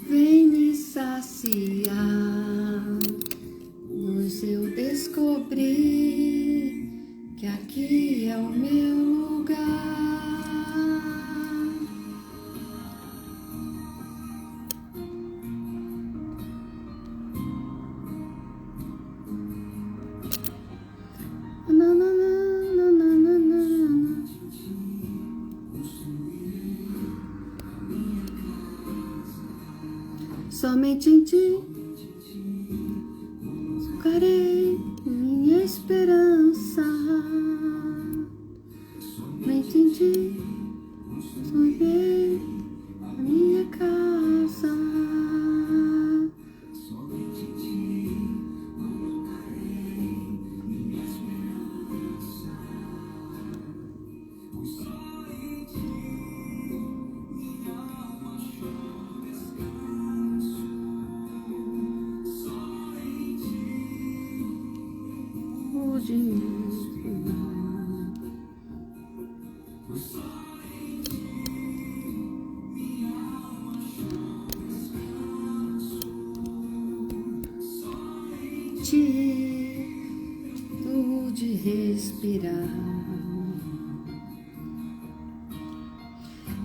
vem me saciar. Hoje eu descobri que aqui é o meu lugar. Somente em ti focarei minha esperança. Somente em ti sonhei a minha casa. Somente em ti colocarei minha esperança. Pois só em ti minha alma achou descanso. Só em ti pude me inspirar. Pois só em ti minha alma achou descanso. Só em ti pude respirar.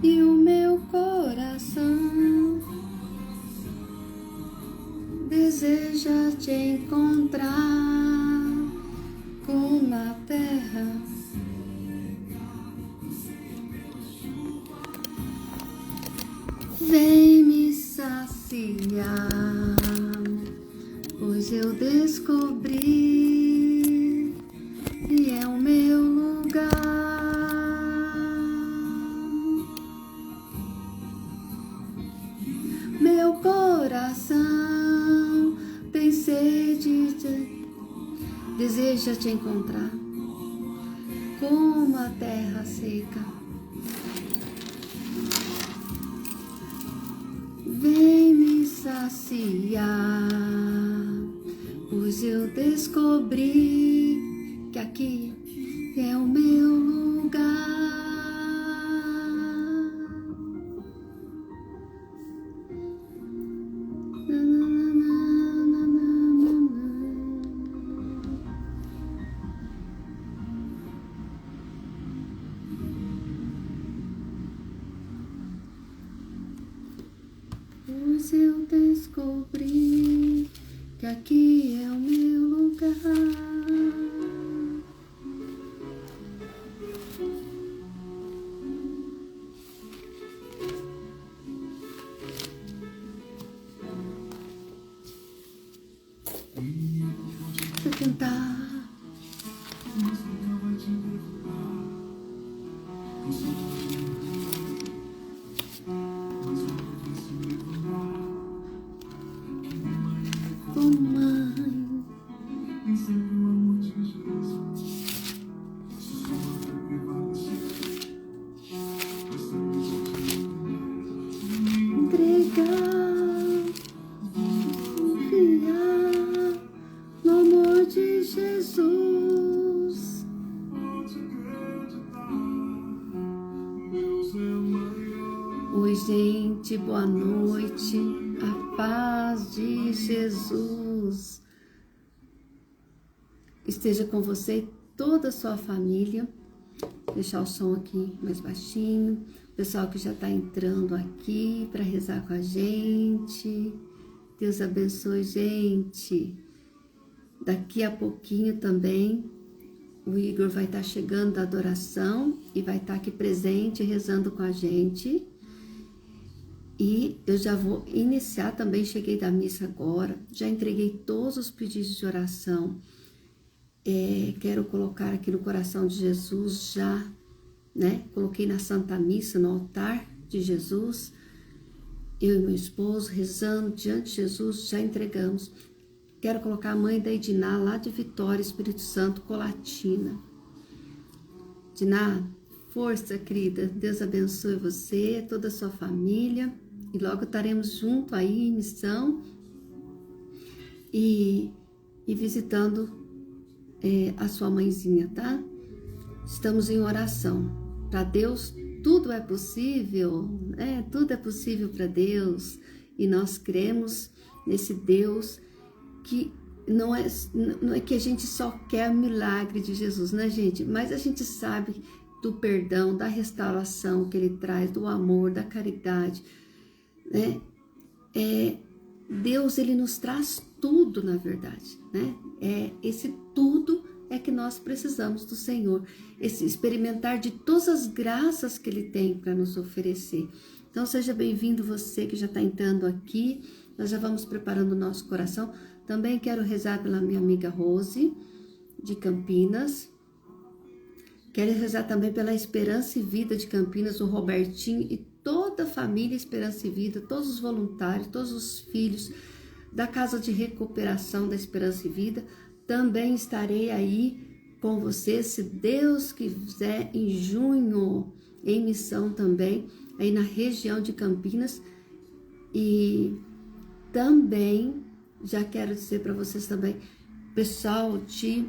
E o meu coração deseja te encontrar como na terra. Vem me saciar, pois eu descobri que é o meu lugar. Meu coração tem sede, deseja te encontrar como a terra seca. Vem me saciar, pois eu descobri que aqui é o meu lugar. Pois eu descobri que aqui é o meu lugar. Deixa eu cantar. Jesus. Oi, gente, boa noite. A paz de Jesus esteja com você e toda a sua família. Vou deixar o som aqui mais baixinho. Pessoal que já está entrando aqui para rezar com a gente. Deus abençoe, gente. Daqui a pouquinho também o Igor vai estar chegando da adoração e vai estar aqui presente rezando com a gente. E eu já vou iniciar também, cheguei da missa agora, já entreguei todos os pedidos de oração. Quero colocar aqui no coração de Jesus já, né? Coloquei na Santa Missa, no altar de Jesus. Eu e meu esposo rezando diante de Jesus, já entregamos. Quero colocar a mãe da Ediná, lá de Vitória, Espírito Santo, Colatina. Ediná, força, querida. Deus abençoe você, toda a sua família. E logo estaremos juntos aí em missão e visitando a sua mãezinha, tá? Estamos em oração. Para Deus tudo é possível, tudo é possível para Deus. e nós cremos nesse Deus que não é que a gente só quer o milagre de Jesus, né, gente? Mas a gente sabe do perdão, da restauração que Ele traz, do amor, da caridade, né? Deus, Ele nos traz tudo, na verdade, né? Esse tudo é que nós precisamos do Senhor, esse experimentar de todas as graças que Ele tem para nos oferecer. Então, seja bem-vindo você que já está entrando aqui, nós já vamos preparando o nosso coração. Também quero rezar pela minha amiga Rose, de Campinas. Quero rezar também pela Esperança e Vida de Campinas, o Robertinho e toda a família Esperança e Vida, todos os voluntários, todos os filhos da Casa de Recuperação da Esperança e Vida. Também estarei aí com você, se Deus quiser, em junho, em missão também, aí na região de Campinas. E também, já quero dizer para vocês também, pessoal de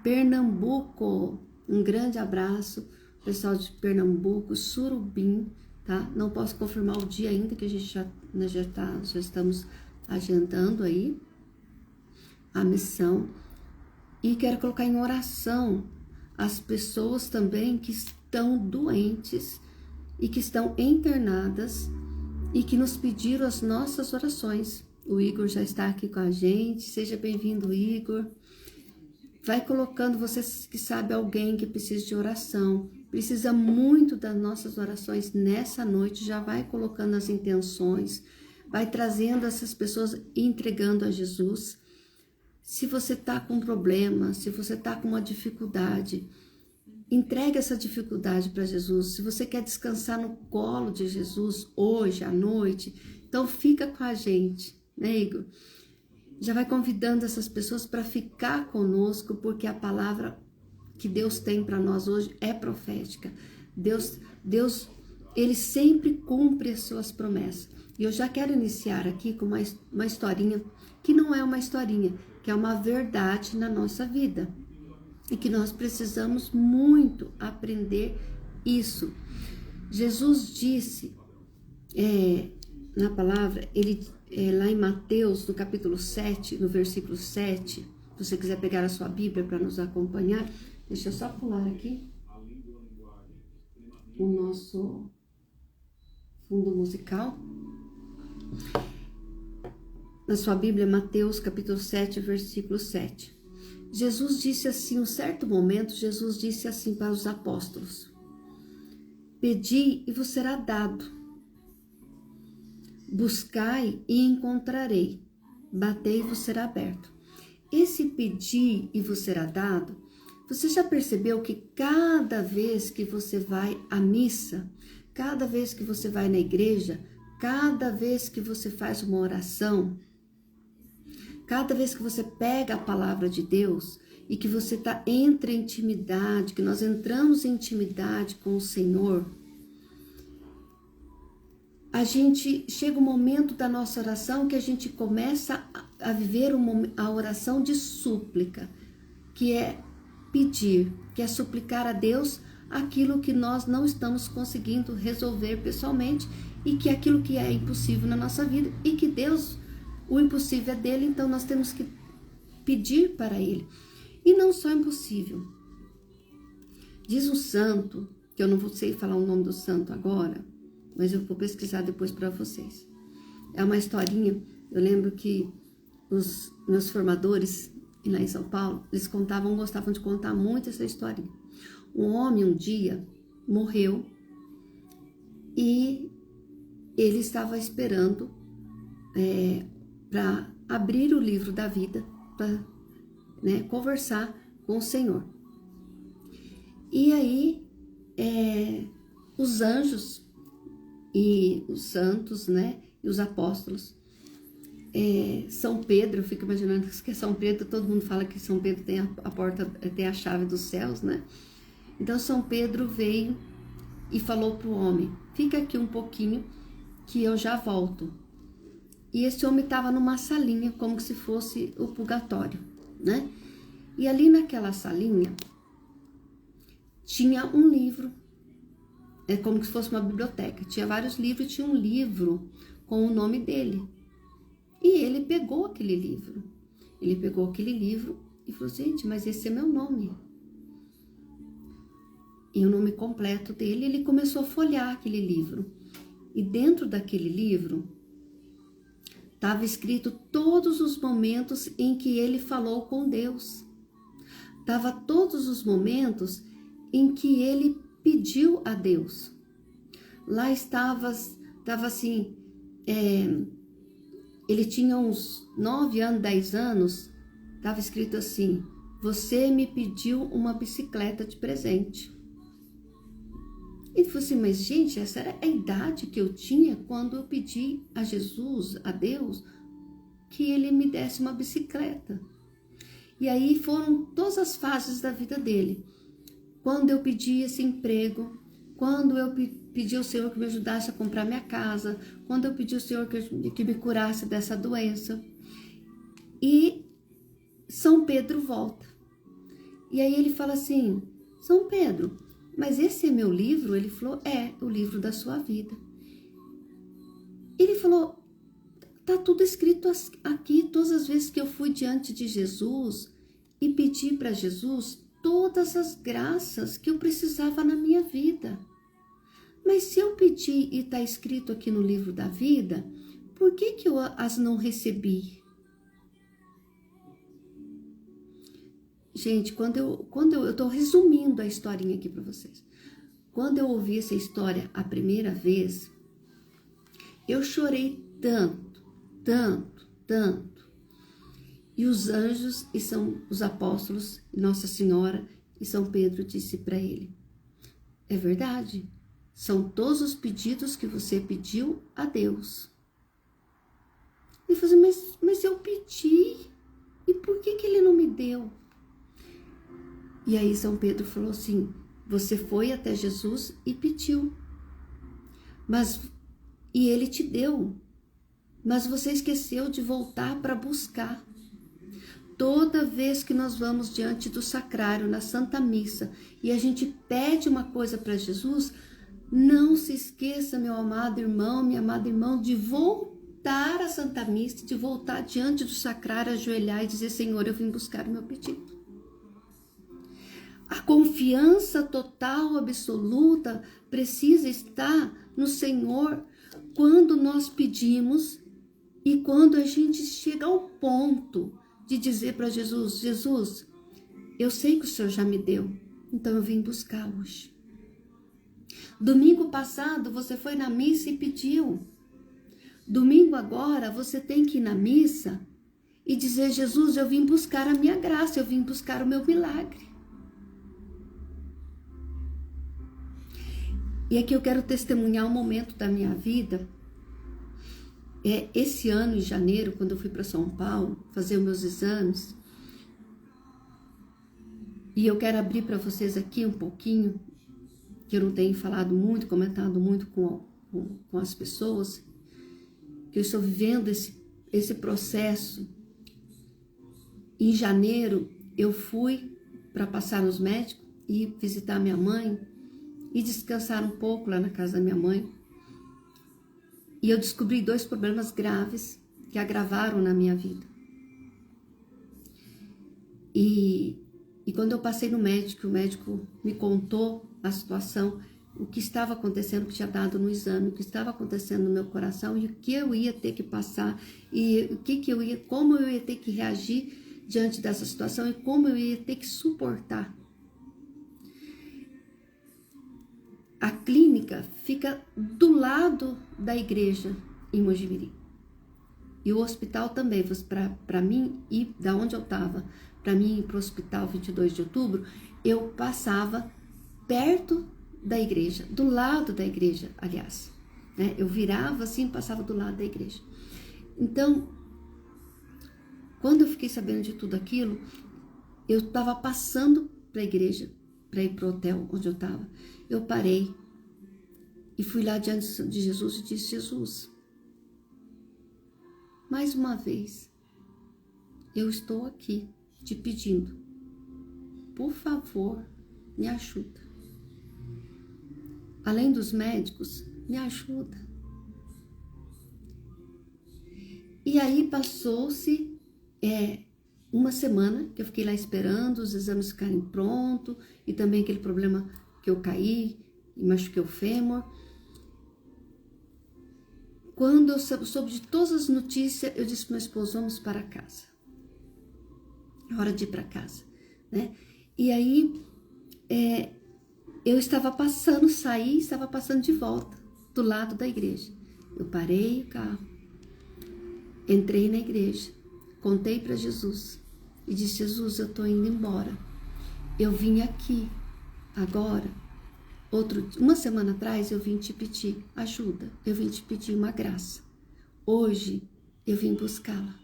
Pernambuco, um grande abraço, pessoal de Pernambuco, Surubim, tá? Não posso confirmar o dia ainda, que a gente já estamos agendando aí a missão. E quero colocar em oração as pessoas também que estão doentes e que estão internadas e que nos pediram as nossas orações. O Igor já está aqui com a gente, seja bem-vindo, Igor. Vai colocando, vocês que sabem alguém que precisa de oração, precisa muito das nossas orações nessa noite, já vai colocando as intenções, vai trazendo essas pessoas e entregando a Jesus. Se você está com um problema, se você está com uma dificuldade, entregue essa dificuldade para Jesus. Se você quer descansar no colo de Jesus hoje à noite, então fica com a gente, né, Igor? Já vai convidando essas pessoas para ficar conosco, porque a palavra que Deus tem para nós hoje é profética. Deus, Ele sempre cumpre as suas promessas. E eu já quero iniciar aqui com uma historinha, que não é uma historinha, que é uma verdade na nossa vida. E que nós precisamos muito aprender isso. Jesus disse, na palavra, lá em Mateus, no capítulo 7, no versículo 7, se você quiser pegar a sua Bíblia para nos acompanhar, deixa eu só pular aqui o nosso fundo musical. Na sua Bíblia, Mateus, capítulo 7, versículo 7. Jesus disse assim, um certo momento, Jesus disse assim para os apóstolos: pedi e vos será dado, buscai e encontrarei, batei e vos será aberto. Esse pedir e vos será dado, você já percebeu que cada vez que você vai à missa, cada vez que você vai na igreja, cada vez que você faz uma oração, cada vez que você pega a palavra de Deus e que você entra em intimidade, que nós entramos em intimidade com o Senhor, a gente chega um momento da nossa oração que a gente começa a viver a oração de súplica, que é pedir, que é suplicar a Deus aquilo que nós não estamos conseguindo resolver pessoalmente e que é aquilo que é impossível na nossa vida e que Deus, o impossível é dele, então nós temos que pedir para ele. E não só impossível. Diz um santo, que eu não vou sei falar o nome do santo agora, mas eu vou pesquisar depois para vocês. É uma historinha, eu lembro que os meus formadores lá em São Paulo, eles gostavam de contar muito essa historinha. Um homem um dia morreu e ele estava esperando para abrir o livro da vida, para conversar com o Senhor. E aí os anjos e os santos, e os apóstolos, São Pedro, eu fico imaginando que é São Pedro, todo mundo fala que São Pedro tem a porta, tem a chave dos céus, Então São Pedro veio e falou para o homem: fica aqui um pouquinho que eu já volto. E esse homem estava numa salinha, como se fosse o purgatório, E ali naquela salinha tinha um livro, como se fosse uma biblioteca. Tinha vários livros, tinha um livro com o nome dele. E ele pegou aquele livro. Ele pegou aquele livro e falou, gente, mas esse é meu nome. E o nome completo dele, ele começou a folhear aquele livro. E dentro daquele livro, estava escrito todos os momentos em que ele falou com Deus. Estava todos os momentos em que ele pediu a Deus. Lá estava assim, ele tinha uns 9 anos, 10 anos, estava escrito assim, você me pediu uma bicicleta de presente. Ele falou assim, mas gente, essa era a idade que eu tinha quando eu pedi a Jesus, a Deus, que ele me desse uma bicicleta. E aí foram todas as fases da vida dele. Quando eu pedi esse emprego, quando eu pedi ao Senhor que me ajudasse a comprar minha casa, quando eu pedi ao Senhor que me curasse dessa doença. E São Pedro volta. E aí ele fala assim, São Pedro, mas esse é meu livro? Ele falou, é o livro da sua vida. Ele falou, tá tudo escrito aqui, todas as vezes que eu fui diante de Jesus e pedi para Jesus todas as graças que eu precisava na minha vida. Mas se eu pedi e está escrito aqui no livro da vida, por que eu as não recebi? Gente, quando eu estou resumindo a historinha aqui para vocês. Quando eu ouvi essa história a primeira vez, eu chorei tanto, tanto, tanto. E os anjos e os apóstolos, Nossa Senhora e São Pedro disse para ele, é verdade, são todos os pedidos que você pediu a Deus. Ele falou assim, mas eu pedi, e por que ele não me deu? E aí São Pedro falou assim, você foi até Jesus e pediu, e ele te deu, mas você esqueceu de voltar para buscar. Toda vez que nós vamos diante do sacrário, na Santa Missa, e a gente pede uma coisa para Jesus, não se esqueça, meu amado irmão, minha amada irmã, de voltar à Santa Missa, de voltar diante do sacrário, ajoelhar e dizer, Senhor, eu vim buscar o meu pedido. A confiança total, absoluta, precisa estar no Senhor quando nós pedimos e quando a gente chega ao ponto de dizer para Jesus, Jesus, eu sei que o Senhor já me deu, então eu vim buscar hoje. Domingo passado você foi na missa e pediu. Domingo agora você tem que ir na missa e dizer, Jesus, eu vim buscar a minha graça, eu vim buscar o meu milagre. E aqui eu quero testemunhar um momento da minha vida. Esse ano, em janeiro, quando eu fui para São Paulo fazer os meus exames, e eu quero abrir para vocês aqui um pouquinho, que eu não tenho falado muito, comentado muito com as pessoas, que eu estou vivendo esse processo. Em janeiro, eu fui para passar nos médicos e visitar minha mãe, e descansar um pouco lá na casa da minha mãe. E eu descobri 2 problemas graves que agravaram na minha vida. E quando eu passei no médico, o médico me contou a situação, o que estava acontecendo, o que tinha dado no exame, o que estava acontecendo no meu coração e o que eu ia ter que passar e como eu ia ter que reagir diante dessa situação e como eu ia ter que suportar. A clínica fica do lado da igreja em Mojimirim. E o hospital também, para mim ir da onde eu estava, para mim ir para o hospital 22 de outubro, eu passava perto da igreja, do lado da igreja, aliás. Né? Eu virava assim e passava do lado da igreja. Então, quando eu fiquei sabendo de tudo aquilo, eu estava passando para a igreja, para ir para o hotel onde eu estava. Eu parei e fui lá diante de Jesus e disse, Jesus, mais uma vez, eu estou aqui te pedindo, por favor, me ajuda. Além dos médicos, me ajuda. aí passou-se uma semana que eu fiquei lá esperando os exames ficarem prontos e também aquele problema que eu caí e machuquei o fêmur. Quando eu soube de todas as notícias, eu disse para meu esposo, vamos para casa. É hora de ir para casa, né? E aí, eu estava passando de volta do lado da igreja. Eu parei o carro, entrei na igreja, contei para Jesus e disse, Jesus, eu estou indo embora. Eu vim aqui agora. Uma semana atrás eu vim te pedir ajuda, eu vim te pedir uma graça. Hoje eu vim buscá-la.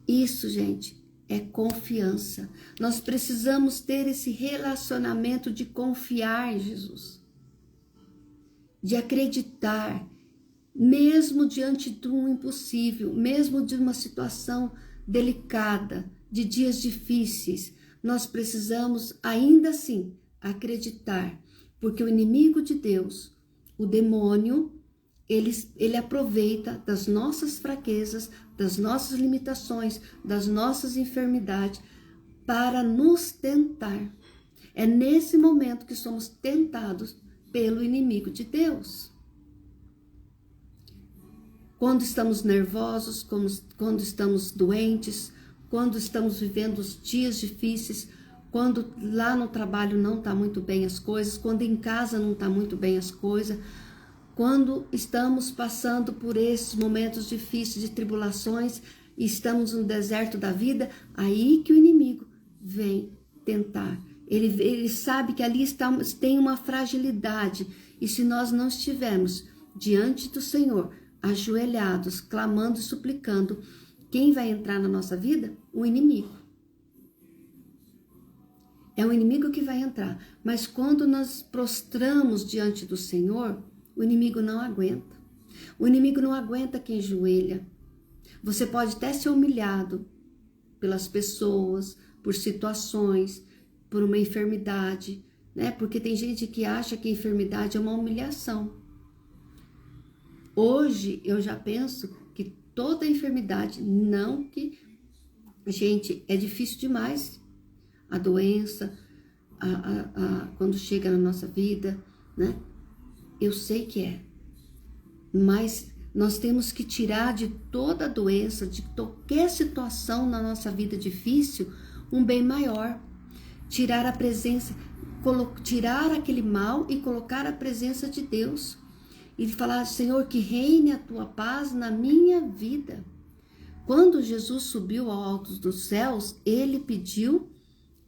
Isso, gente, é confiança. Nós precisamos ter esse relacionamento de confiar em Jesus, de acreditar, mesmo diante de um impossível, mesmo de uma situação delicada, de dias difíceis, nós precisamos ainda assim acreditar, porque o inimigo de Deus, o demônio, ele aproveita das nossas fraquezas, das nossas limitações, das nossas enfermidades para nos tentar. É nesse momento que somos tentados pelo inimigo de Deus. Quando estamos nervosos, quando estamos doentes, quando estamos vivendo os dias difíceis, quando lá no trabalho não está muito bem as coisas, quando em casa não está muito bem as coisas, quando estamos passando por esses momentos difíceis de tribulações e estamos no deserto da vida, aí que o inimigo vem tentar. Ele sabe que ali tem uma fragilidade e se nós não estivermos diante do Senhor, ajoelhados, clamando e suplicando, quem vai entrar na nossa vida? O inimigo. É o inimigo que vai entrar. Mas quando nós prostramos diante do Senhor, o inimigo não aguenta. O inimigo não aguenta quem joelha. Você pode até ser humilhado pelas pessoas, por situações, por uma enfermidade, né? Porque tem gente que acha que a enfermidade é uma humilhação. Hoje eu já penso que toda enfermidade, não que... Gente, é difícil demais a doença, quando chega na nossa vida, né? Eu sei que é, mas nós temos que tirar de toda doença, de qualquer situação na nossa vida difícil, um bem maior. Tirar a presença, tirar aquele mal e colocar a presença de Deus. E falar, Senhor, que reine a tua paz na minha vida. Quando Jesus subiu ao alto dos céus, ele pediu,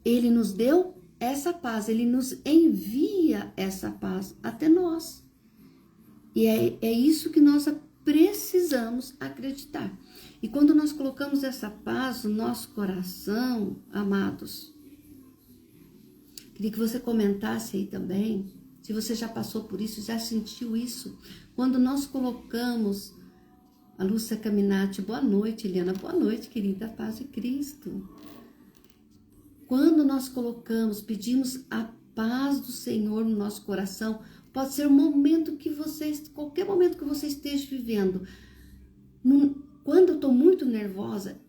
ele nos deu essa paz, ele nos envia essa paz até nós. E é isso que nós precisamos acreditar. E quando nós colocamos essa paz no nosso coração, amados, queria que você comentasse aí também, se você já passou por isso, já sentiu isso. Quando nós colocamos, a Lúcia Caminati, boa noite, Eliana, boa noite, querida, paz de Cristo. Quando nós colocamos, pedimos a paz do Senhor no nosso coração, pode ser um momento que qualquer momento que você esteja vivendo. Quando eu estou muito nervosa,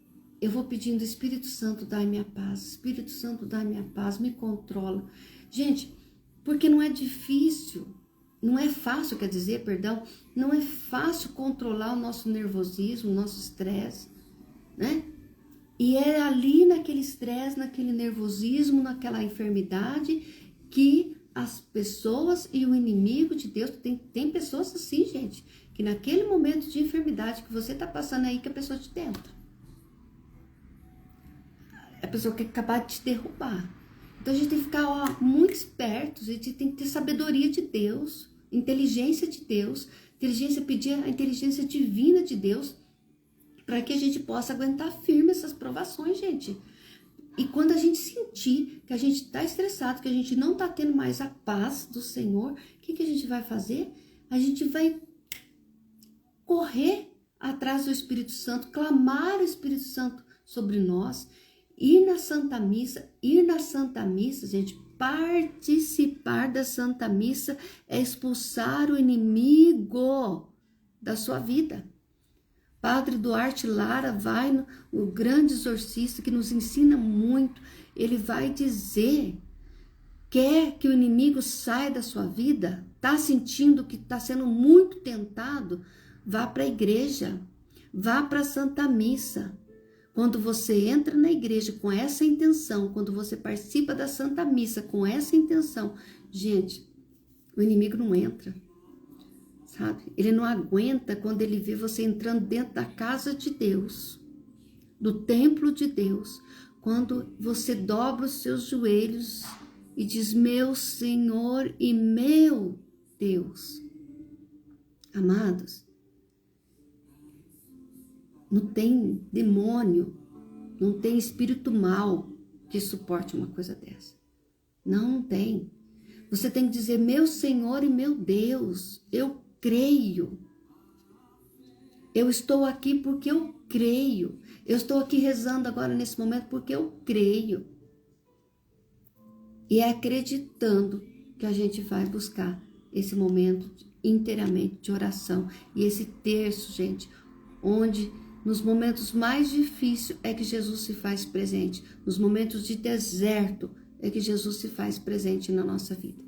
eu vou pedindo, Espírito Santo, dai-me a paz. Espírito Santo, dai-me a paz, me controla. Gente, porque não é difícil, não é fácil, não é fácil controlar o nosso nervosismo, o nosso estresse, né? E é ali naquele estresse, naquele nervosismo, naquela enfermidade que as pessoas e o inimigo de Deus, tem pessoas assim, gente, que naquele momento de enfermidade que você está passando aí, que a pessoa te tenta. A pessoa quer acabar de te derrubar. Então a gente tem que ficar muito espertos, a gente tem que ter sabedoria de Deus, inteligência de Deus, pedir a inteligência divina de Deus, para que a gente possa aguentar firme essas provações, gente. E quando a gente sentir que a gente está estressado, que a gente não está tendo mais a paz do Senhor, o que a gente vai fazer? A gente vai correr atrás do Espírito Santo, clamar o Espírito Santo sobre nós, ir na Santa Missa, gente, participar da Santa Missa é expulsar o inimigo da sua vida. Padre Duarte Lara vai, o grande exorcista que nos ensina muito, ele vai dizer: quer que o inimigo saia da sua vida? Está sentindo que está sendo muito tentado? Vá para a igreja, vá para a Santa Missa. Quando você entra na igreja com essa intenção, quando você participa da Santa Missa com essa intenção, gente, o inimigo não entra, sabe? Ele não aguenta quando ele vê você entrando dentro da casa de Deus, do templo de Deus, quando você dobra os seus joelhos e diz: meu Senhor e meu Deus. Amados, não tem demônio, não tem espírito mal que suporte uma coisa dessa. Não tem. Você tem que dizer: meu Senhor e meu Deus, eu creio. Eu estou aqui porque eu creio. Eu estou aqui rezando agora nesse momento porque eu creio. E é acreditando que a gente vai buscar esse momento inteiramente de oração. E esse terço, gente, onde nos momentos mais difíceis é que Jesus se faz presente. Nos momentos de deserto é que Jesus se faz presente na nossa vida.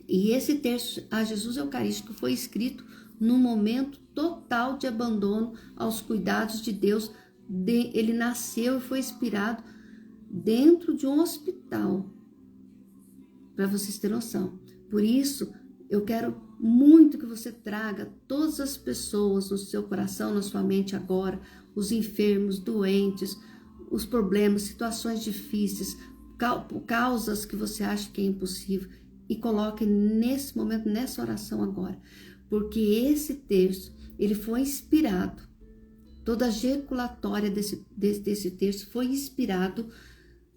E esse terço a Jesus Eucarístico foi escrito num momento total de abandono aos cuidados de Deus. Ele nasceu e foi inspirado dentro de um hospital, para vocês terem noção. Por isso, eu quero muito que você traga todas as pessoas no seu coração, na sua mente agora, os enfermos, doentes, os problemas, situações difíceis, causas que você acha que é impossível, e coloque nesse momento, nessa oração agora, porque esse terço, ele foi inspirado, toda a jaculatória desse terço foi inspirado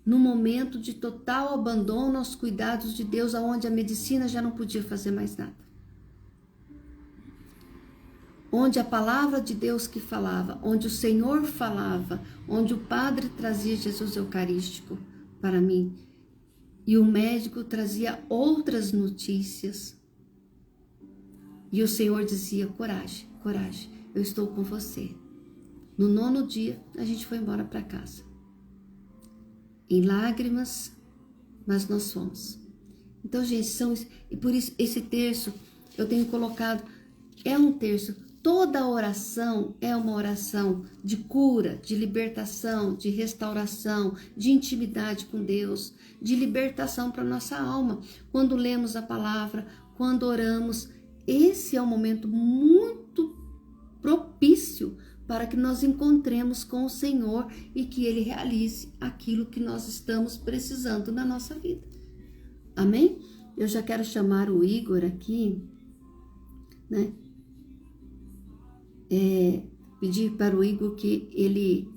no momento de total abandono aos cuidados de Deus, onde a medicina já não podia fazer mais nada. Onde a palavra de Deus que falava, onde o Senhor falava, onde o Padre trazia Jesus Eucarístico para mim, e o médico trazia outras notícias. E o Senhor dizia: coragem, coragem, eu estou com você. No 9º dia, a gente foi embora para casa. Em lágrimas, mas nós fomos. Então, gente, e por isso esse terço eu tenho colocado, é um terço, toda oração é uma oração de cura, de libertação, de restauração, de intimidade com Deus, de libertação para nossa alma. Quando lemos a palavra, quando oramos, esse é um momento muito propício para que nós encontremos com o Senhor e que Ele realize aquilo que nós estamos precisando na nossa vida. Amém? Eu já quero chamar o Igor aqui, né? Pedir para o Igor que ele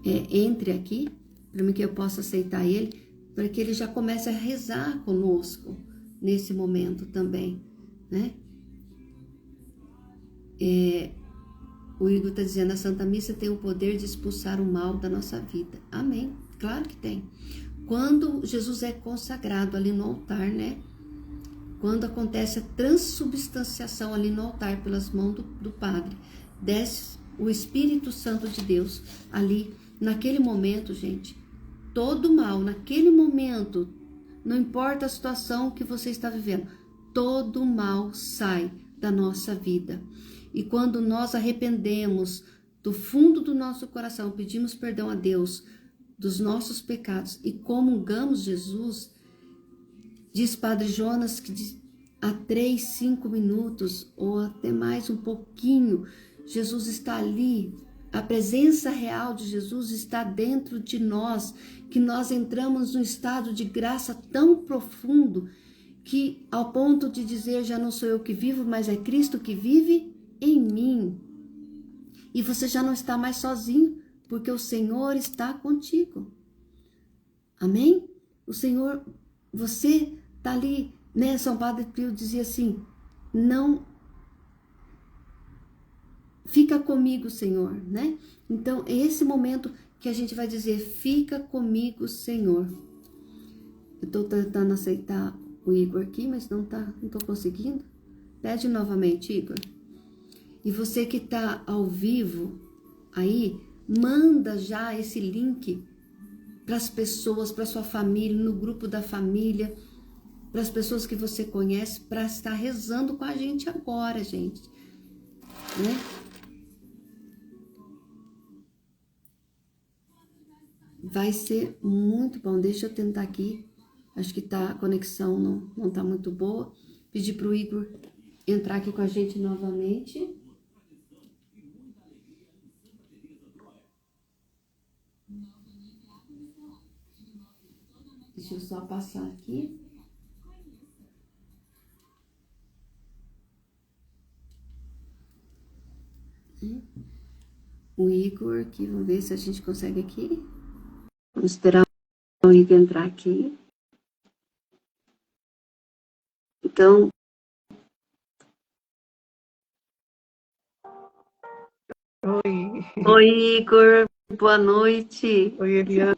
entre aqui, para mim que eu possa aceitar ele, para que ele já comece a rezar conosco nesse momento também, né? O Igor está dizendo: a Santa Missa tem o poder de expulsar o mal da nossa vida. Amém, claro que tem. Quando Jesus é consagrado ali no altar, né? Quando acontece a transubstanciação ali no altar pelas mãos do Padre, desce o Espírito Santo de Deus ali, naquele momento, gente, todo mal, naquele momento, não importa a situação que você está vivendo, todo mal sai da nossa vida. E quando nós arrependemos do fundo do nosso coração, pedimos perdão a Deus dos nossos pecados e comungamos Jesus, diz Padre Jonas que há 3, 5 minutos ou até mais um pouquinho, Jesus está ali, a presença real de Jesus está dentro de nós, que nós entramos num estado de graça tão profundo que ao ponto de dizer: já não sou eu que vivo, mas é Cristo que vive em mim. E você já não está mais sozinho, porque o Senhor está contigo. Amém? O Senhor, você está ali, né? São Padre Pio dizia assim: não, fica comigo, Senhor, né? Então, é esse momento que a gente vai dizer: fica comigo, Senhor. Eu tô tentando aceitar o Igor aqui, mas não tô conseguindo. Pede novamente, Igor. E você que tá ao vivo aí, manda já esse link para as pessoas, para sua família, no grupo da família, para as pessoas que você conhece, para estar rezando com a gente agora, gente, né? Vai ser muito bom. Deixa eu tentar aqui. Acho que a conexão não tá muito boa. Pedir pro Igor entrar aqui com a gente novamente. Deixa eu só passar aqui. O Igor aqui, vamos ver se a gente consegue aqui. Vamos esperar o Igor entrar aqui. Então... Oi, Igor. Boa noite. Oi, Eliana.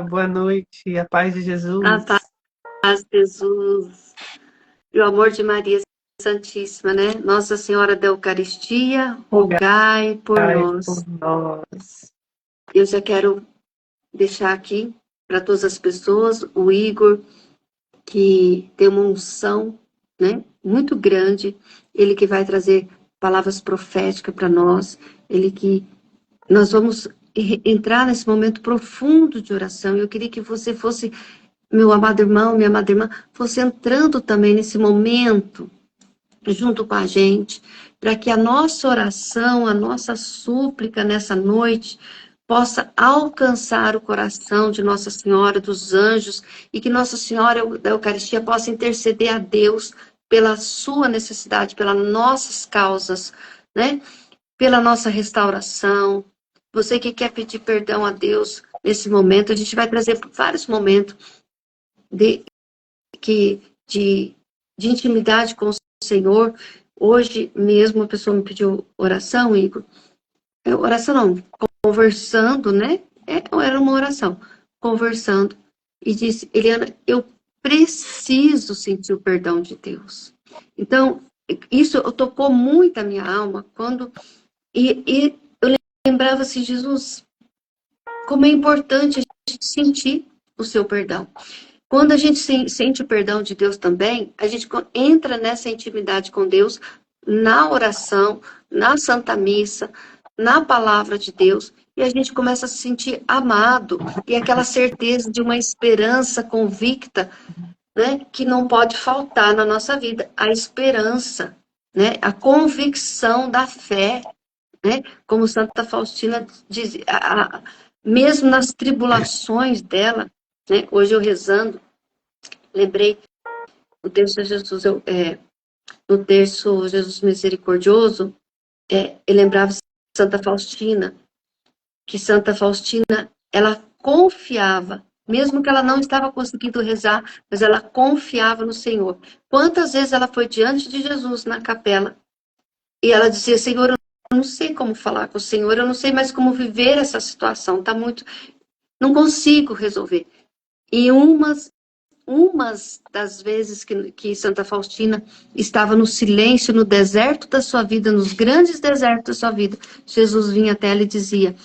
Boa noite. A paz de Jesus. A paz de Jesus. E o amor de Maria Santíssima, né? Nossa Senhora da Eucaristia, rogai por nós. Eu já quero deixar aqui para todas as pessoas o Igor, que tem uma unção, né, muito grande, ele que vai trazer palavras proféticas para nós, ele que nós vamos entrar nesse momento profundo de oração. Eu queria que você fosse, meu amado irmão, minha amada irmã, fosse entrando também nesse momento junto com a gente, para que a nossa oração, a nossa súplica nessa noite possa alcançar o coração de Nossa Senhora dos Anjos e que Nossa Senhora da Eucaristia possa interceder a Deus pela sua necessidade, pelas nossas causas, né? Pela nossa restauração. Você que quer pedir perdão a Deus nesse momento, a gente vai trazer vários momentos de intimidade com o Senhor. Hoje mesmo a pessoa me pediu oração, Igor. Oração não, conversando, né? Era uma oração, conversando. E disse, Eliana, eu preciso sentir o perdão de Deus. Então, isso tocou muito a minha alma quando... E eu lembrava assim, Jesus, como é importante a gente sentir o seu perdão. Quando a gente sente o perdão de Deus também, a gente entra nessa intimidade com Deus, na oração, na Santa Missa, na palavra de Deus, e a gente começa a se sentir amado, e aquela certeza de uma esperança convicta, né, que não pode faltar na nossa vida, a esperança, né, a convicção da fé, né, como Santa Faustina diz, mesmo nas tribulações dela, né, hoje eu rezando, lembrei o terço de Jesus, no terço Jesus Misericordioso, eu lembrava Santa Faustina, que Santa Faustina, ela confiava, mesmo que ela não estava conseguindo rezar, mas ela confiava no Senhor. Quantas vezes ela foi diante de Jesus na capela, e ela dizia, Senhor, eu não sei como falar com o Senhor, eu não sei mais como viver essa situação, não consigo resolver. E umas das vezes que Santa Faustina estava no silêncio, no deserto da sua vida, nos grandes desertos da sua vida, Jesus vinha até ela e dizia,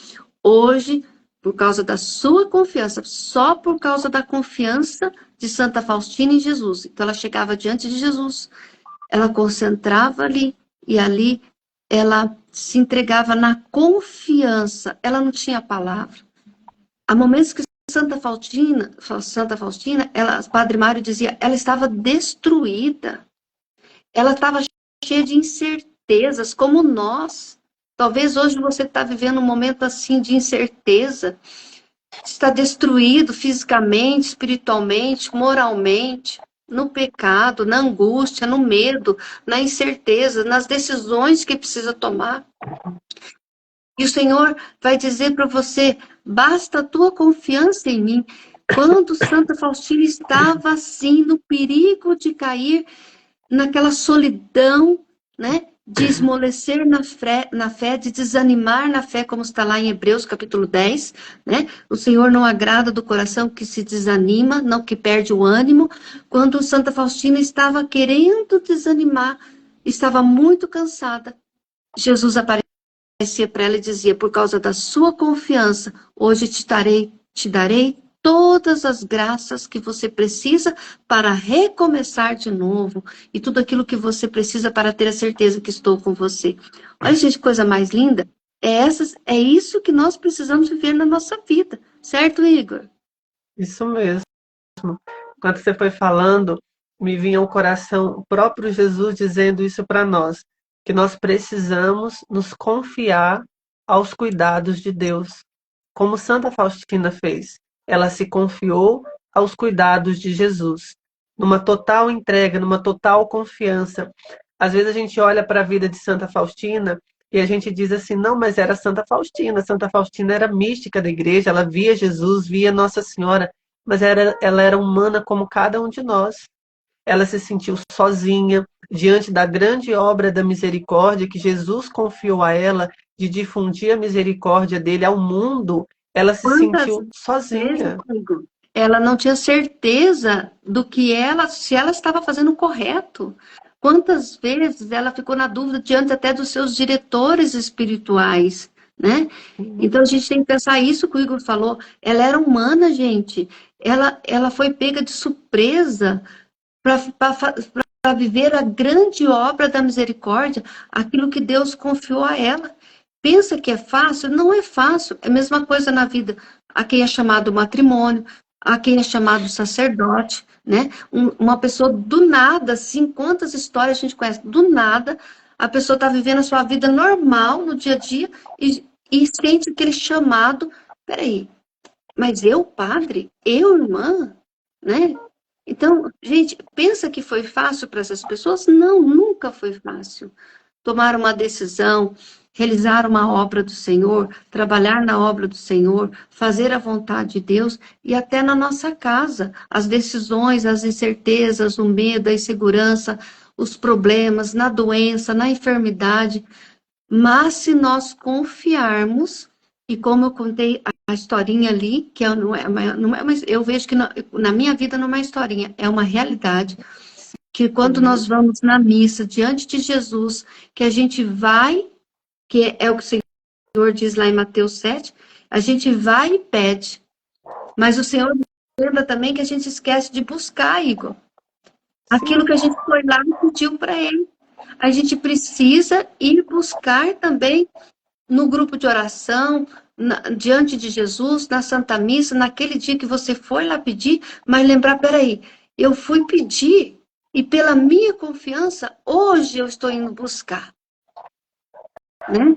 hoje, por causa da sua confiança, só por causa da confiança de Santa Faustina em Jesus. Então ela chegava diante de Jesus, ela concentrava ali, e ali ela se entregava na confiança, ela não tinha palavra. Há momentos que Santa Faustina, Padre Mário dizia, ela estava destruída. Ela estava cheia de incertezas, como nós. Talvez hoje você está vivendo um momento assim de incerteza. Está destruído fisicamente, espiritualmente, moralmente, no pecado, na angústia, no medo, na incerteza, nas decisões que precisa tomar. E o Senhor vai dizer para você, basta a tua confiança em mim. Quando Santa Faustina estava assim, no perigo de cair naquela solidão, né? de esmorecer na fé, de desanimar na fé, como está lá em Hebreus capítulo 10, né? O Senhor não agrada do coração que se desanima, não que perde o ânimo. Quando Santa Faustina estava querendo desanimar, estava muito cansada, Jesus aparecia para ela e dizia: por causa da sua confiança, hoje te darei todas as graças que você precisa para recomeçar de novo e tudo aquilo que você precisa para ter a certeza que estou com você. Olha, gente, coisa mais linda. É isso que nós precisamos viver na nossa vida, certo, Igor? Isso mesmo. Quando você foi falando, me vinha ao coração o próprio Jesus dizendo isso para nós, que nós precisamos nos confiar aos cuidados de Deus, como Santa Faustina fez. Ela se confiou aos cuidados de Jesus, numa total entrega, numa total confiança. Às vezes a gente olha para a vida de Santa Faustina e a gente diz assim, não, mas era Santa Faustina. Santa Faustina era mística da igreja, ela via Jesus, via Nossa Senhora, mas ela era humana como cada um de nós. Ela se sentiu sozinha diante da grande obra da misericórdia que Jesus confiou a ela de difundir a misericórdia dele ao mundo. Ela se Quantas sentiu vezes, sozinha. Igor, ela não tinha certeza do que se ela estava fazendo correto. Quantas vezes ela ficou na dúvida diante até dos seus diretores espirituais, né? Então a gente tem que pensar isso que o Igor falou. Ela era humana, gente. Ela foi pega de surpresa para viver a grande obra da misericórdia, aquilo que Deus confiou a ela. Pensa que é fácil? Não é fácil. É a mesma coisa na vida. A quem é chamado matrimônio, a quem é chamado sacerdote, né? Uma pessoa do nada, assim, quantas histórias a gente conhece? Do nada, a pessoa está vivendo a sua vida normal no dia a dia e sente aquele chamado. Peraí, mas eu, padre? Eu, irmã? Né? Então, gente, pensa que foi fácil para essas pessoas? Não, nunca foi fácil. Tomar uma decisão, realizar uma obra do Senhor, trabalhar na obra do Senhor, fazer a vontade de Deus e até na nossa casa, as decisões, as incertezas, o medo, a insegurança, os problemas, na doença, na enfermidade. Mas se nós confiarmos, e como eu contei a historinha ali, que não é, mas eu vejo que na minha vida não é uma historinha, é uma realidade, que quando nós vamos na missa, diante de Jesus, que a gente vai, que é o que o Senhor diz lá em Mateus 7, a gente vai e pede. Mas o Senhor lembra também que a gente esquece de buscar, Igor. Aquilo que a gente foi lá e pediu para Ele. A gente precisa ir buscar também no grupo de oração, diante de Jesus, na Santa Missa, naquele dia que você foi lá pedir, mas lembrar, peraí, eu fui pedir e pela minha confiança, hoje eu estou indo buscar. Né?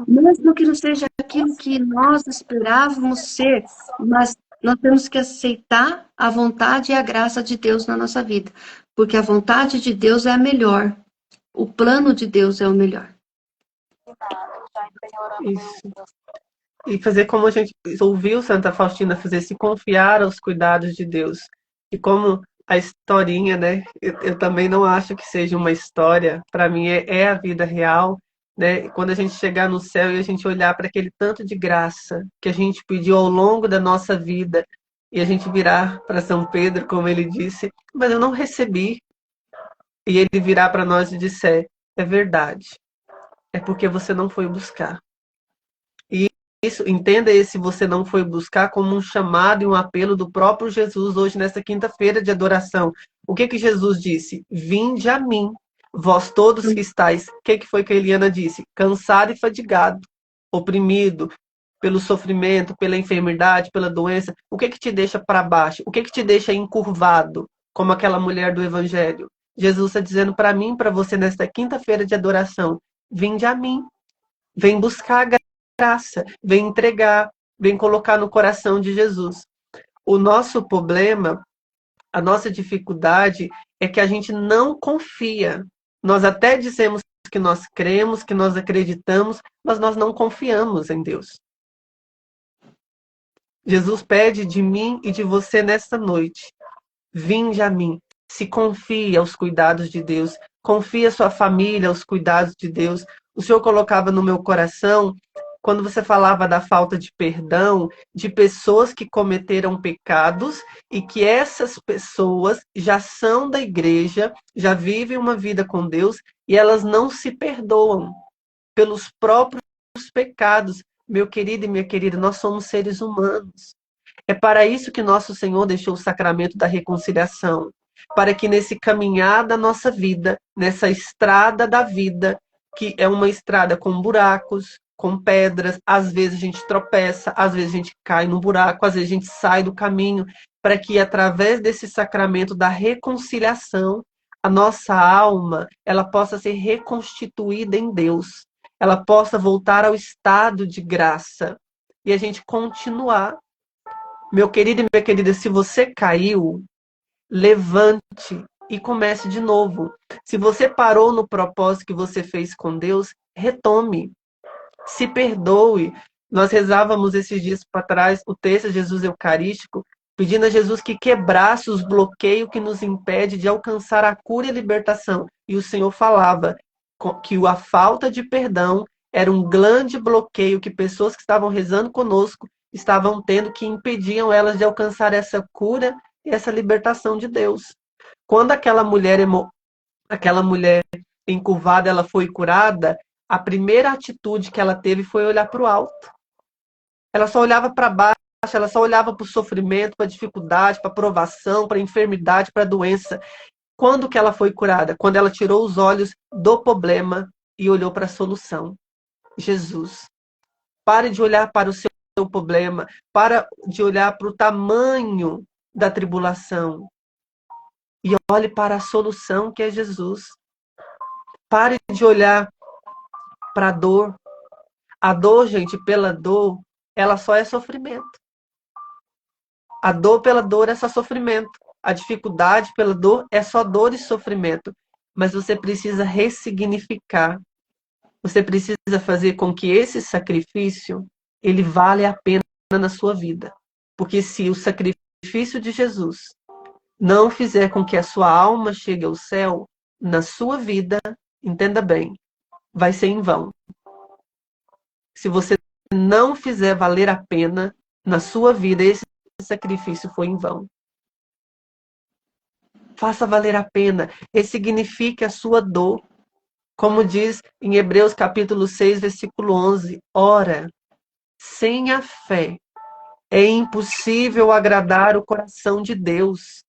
Mesmo que não seja aquilo que nós esperávamos ser, mas nós temos que aceitar a vontade e a graça de Deus na nossa vida, porque a vontade de Deus é a melhor, o plano de Deus é o melhor. Isso. E fazer como a gente ouviu Santa Faustina fazer, se confiar aos cuidados de Deus. E como a historinha, né? Eu também não acho que seja uma história, para mim é a vida real, né? E quando a gente chegar no céu e a gente olhar para aquele tanto de graça que a gente pediu ao longo da nossa vida, e a gente virar para São Pedro, como ele disse, mas eu não recebi. E ele virar para nós e disser, é verdade, é porque você não foi buscar. Isso, entenda esse você não foi buscar como um chamado e um apelo do próprio Jesus hoje nessa quinta-feira de adoração. O que que Jesus disse? Vinde a mim, vós todos que estáis. O que que foi que a Eliana disse? Cansado e fadigado, oprimido pelo sofrimento, pela enfermidade, pela doença. O que que te deixa para baixo? O que que te deixa encurvado, como aquela mulher do Evangelho? Jesus está dizendo para mim, para você nesta quinta-feira de adoração, vinde a mim, vem buscar a graça, vem entregar, vem colocar no coração de Jesus. O nosso problema, a nossa dificuldade é que a gente não confia. Nós até dizemos que nós cremos, que nós acreditamos, mas nós não confiamos em Deus. Jesus pede de mim e de você nesta noite. Vinde a mim, se confie aos cuidados de Deus, confia sua família aos cuidados de Deus. O Senhor colocava no meu coração, quando você falava da falta de perdão, de pessoas que cometeram pecados e que essas pessoas já são da igreja, já vivem uma vida com Deus e elas não se perdoam pelos próprios pecados. Meu querido e minha querida, nós somos seres humanos. É para isso que nosso Senhor deixou o sacramento da reconciliação, para que nesse caminhar da nossa vida, nessa estrada da vida, que é uma estrada com buracos, com pedras, às vezes a gente tropeça, às vezes a gente cai no buraco, às vezes a gente sai do caminho, para que através desse sacramento da reconciliação, a nossa alma, ela possa ser reconstituída em Deus, ela possa voltar ao estado de graça e a gente continuar. Meu querido e minha querida, se você caiu, levante e comece de novo. Se você parou no propósito que você fez com Deus, retome. Se perdoe. Nós rezávamos esses dias para trás o texto de Jesus Eucarístico, pedindo a Jesus que quebrasse os bloqueios que nos impede de alcançar a cura e a libertação. E o Senhor falava que a falta de perdão era um grande bloqueio que pessoas que estavam rezando conosco estavam tendo, que impediam elas de alcançar essa cura e essa libertação de Deus. Quando aquela mulher encurvada, ela foi curada, a primeira atitude que ela teve foi olhar para o alto. Ela só olhava para baixo, ela só olhava para o sofrimento, para a dificuldade, para a provação, para a enfermidade, para a doença. Quando que ela foi curada? Quando ela tirou os olhos do problema e olhou para a solução. Jesus. Pare de olhar para o seu problema, para de olhar para o tamanho da tribulação e olhe para a solução, que é Jesus. Pare de olhar para a dor. A dor, gente, pela dor, ela só é sofrimento. A dor pela dor é só sofrimento. A dificuldade pela dor é só dor e sofrimento. Mas você precisa ressignificar. Você precisa fazer com que esse sacrifício, ele vale a pena na sua vida. Porque se o sacrifício de Jesus não fizer com que a sua alma chegue ao céu, na sua vida, entenda bem, vai ser em vão. Se você não fizer valer a pena na sua vida, esse sacrifício foi em vão. Faça valer a pena, ressignifique a sua dor. Como diz em Hebreus capítulo 6, versículo 11, ora, sem a fé é impossível agradar o coração de Deus.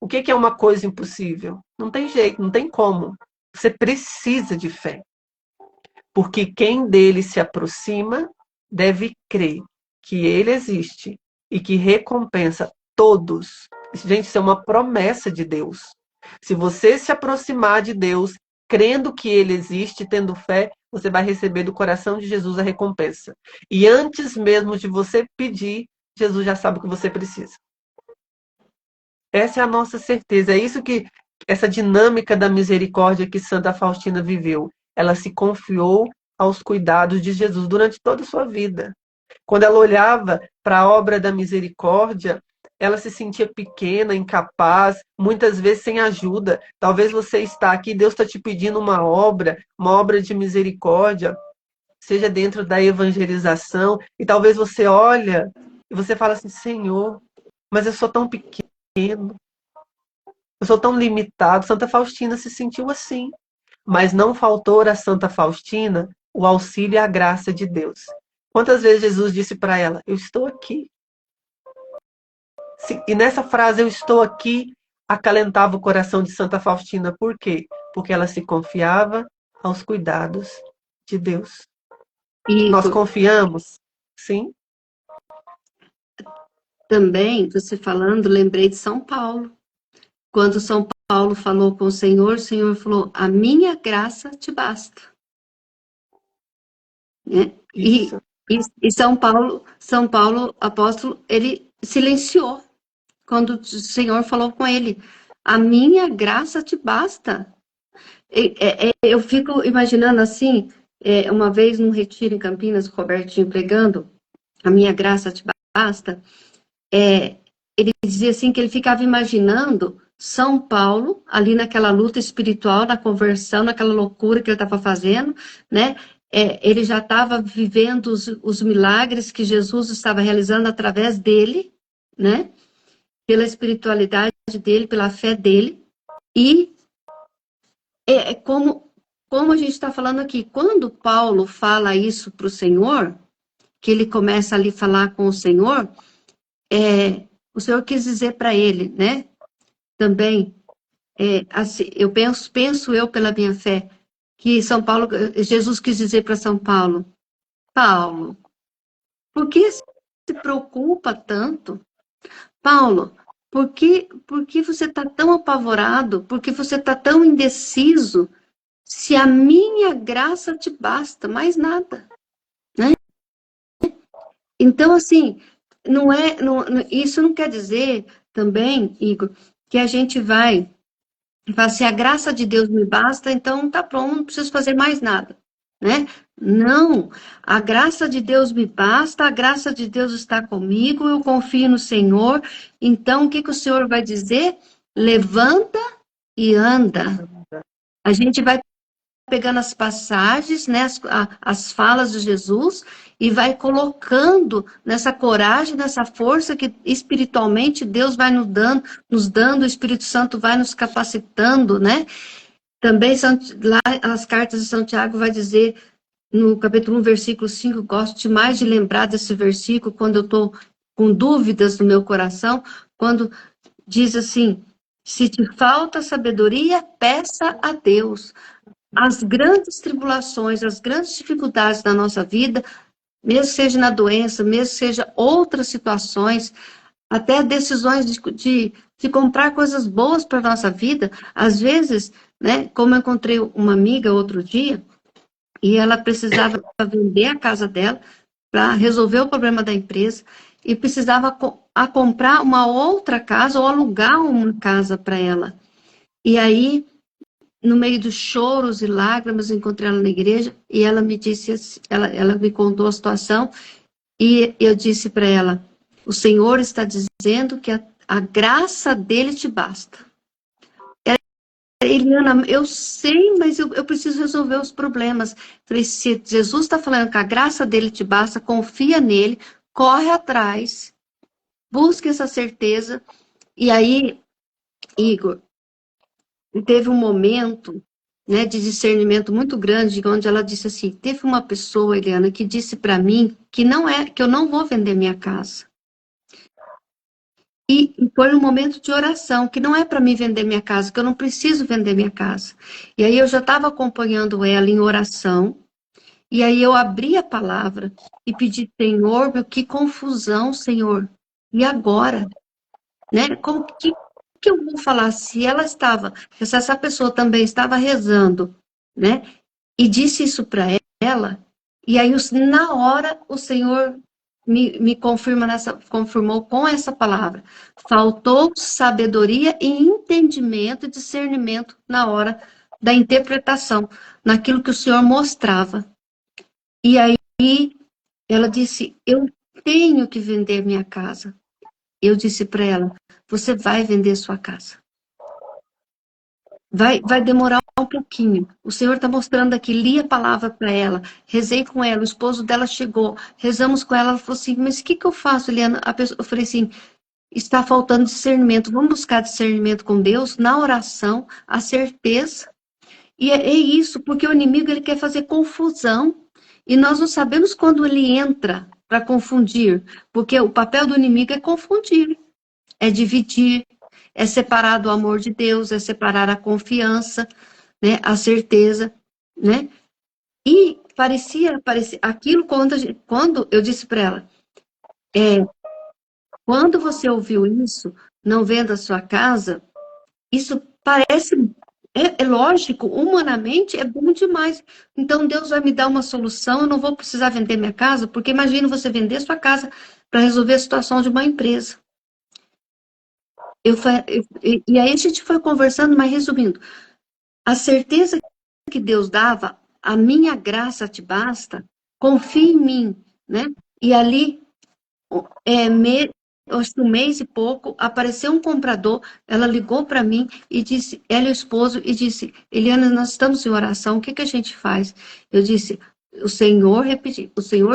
O que é uma coisa impossível? Não tem jeito, não tem como. Você precisa de fé. Porque quem dele se aproxima deve crer que ele existe e que recompensa todos. Gente, isso é uma promessa de Deus. Se você se aproximar de Deus, crendo que ele existe, tendo fé, você vai receber do coração de Jesus a recompensa. E antes mesmo de você pedir, Jesus já sabe o que você precisa. Essa é a nossa certeza. É isso que essa dinâmica da misericórdia que Santa Faustina viveu. Ela se confiou aos cuidados de Jesus durante toda a sua vida. Quando ela olhava para a obra da misericórdia, ela se sentia pequena, incapaz, muitas vezes sem ajuda. Talvez você está aqui, Deus está te pedindo uma obra de misericórdia, seja dentro da evangelização, e talvez você olha e você fala assim, Senhor, mas eu sou tão pequeno, eu sou tão limitado. Santa Faustina se sentiu assim, mas não faltou a Santa Faustina o auxílio e a graça de Deus. Quantas vezes Jesus disse para ela, eu estou aqui. E nessa frase, eu estou aqui, acalentava o coração de Santa Faustina. Por quê? Porque ela se confiava aos cuidados de Deus. E nós confiamos? Sim. Também, você falando, lembrei de São Paulo. Quando São Paulo falou com o Senhor falou, a minha graça te basta. Né? E São Paulo, apóstolo, ele silenciou quando o Senhor falou com ele, a minha graça te basta. Eu fico imaginando assim, uma vez num retiro em Campinas, o Robertinho pregando, a minha graça te basta, ele dizia assim que ele ficava imaginando São Paulo, ali naquela luta espiritual, na conversão, naquela loucura que ele estava fazendo, né? Ele já estava vivendo os milagres que Jesus estava realizando através dele, né? Pela espiritualidade dele, pela fé dele. E como a gente está falando aqui, quando Paulo fala isso para o Senhor, que ele começa ali a falar com o Senhor o Senhor quis dizer para ele, né? Também, assim, eu penso eu pela minha fé, que São Paulo, Jesus quis dizer para São Paulo, Paulo, por que se preocupa tanto? Paulo, por que você está tão apavorado? Por que você está tão indeciso? Se a minha graça te basta, mais nada, né? Então, assim, isso não quer dizer também, Igor, que a gente vai falar assim, a graça de Deus me basta, então tá pronto, não preciso fazer mais nada, né? Não, a graça de Deus me basta, a graça de Deus está comigo, eu confio no Senhor, então o que o Senhor vai dizer? Levanta e anda. A gente vai pegando as passagens, né, as falas de Jesus, e vai colocando nessa coragem, nessa força que espiritualmente Deus vai nos dando, o Espírito Santo vai nos capacitando, né? Também lá as cartas de São Tiago vai dizer, no capítulo 1, versículo 5, gosto demais de lembrar desse versículo quando eu estou com dúvidas no meu coração, quando diz assim, se te falta sabedoria, peça a Deus. As grandes tribulações, as grandes dificuldades da nossa vida, mesmo seja na doença, mesmo seja outras situações, até decisões de comprar coisas boas para a nossa vida, às vezes, né, como eu encontrei uma amiga outro dia, e ela precisava vender a casa dela para resolver o problema da empresa, e precisava comprar uma outra casa ou alugar uma casa para ela. E aí no meio dos choros e lágrimas, encontrei ela na igreja e ela me disse, ela me contou a situação e eu disse para ela, o Senhor está dizendo que a graça dele te basta. Eliana, eu sei, mas eu preciso resolver os problemas. Falei, se Jesus está falando que a graça dele te basta, confia nele, corre atrás, busque essa certeza. E aí, Igor, teve um momento, né, de discernimento muito grande, onde ela disse assim, teve uma pessoa, Eliana, que disse para mim que que eu não vou vender minha casa. E foi um momento de oração, que não é para mim vender minha casa, que eu não preciso vender minha casa. E aí eu já estava acompanhando ela em oração, e aí eu abri a palavra e pedi, Senhor, meu, que confusão, Senhor. E agora? Né? Como que eu vou falar se ela estava, se essa pessoa também estava rezando, né? E disse isso para ela, e aí na hora o Senhor me confirmou com essa palavra. Faltou sabedoria e entendimento e discernimento na hora da interpretação, naquilo que o Senhor mostrava. E aí ela disse, eu tenho que vender minha casa. Eu disse para ela, você vai vender sua casa. Vai demorar um pouquinho. O Senhor está mostrando aqui, li a palavra para ela, rezei com ela, o esposo dela chegou, rezamos com ela, ela falou assim, mas o que eu faço, Eliana? Eu falei assim, está faltando discernimento, vamos buscar discernimento com Deus, na oração, a certeza. E é isso, porque o inimigo ele quer fazer confusão, e nós não sabemos quando ele entra para confundir, porque o papel do inimigo é confundir, é dividir, é separar do amor de Deus, é separar a confiança, né, a certeza, né? E parecia aquilo quando eu disse para ela, quando você ouviu isso, não venda a sua casa, isso parece, é lógico, humanamente é bom demais. Então Deus vai me dar uma solução, eu não vou precisar vender minha casa, porque imagina você vender sua casa para resolver a situação de uma empresa. E aí a gente foi conversando, mas resumindo, a certeza que Deus dava, a minha graça te basta, confie em mim, né? E ali, acho que um mês e pouco, apareceu um comprador, ela ligou para mim e disse, ela e o esposo, e disse, Eliana, nós estamos em oração, o que que a gente faz? Eu disse, o Senhor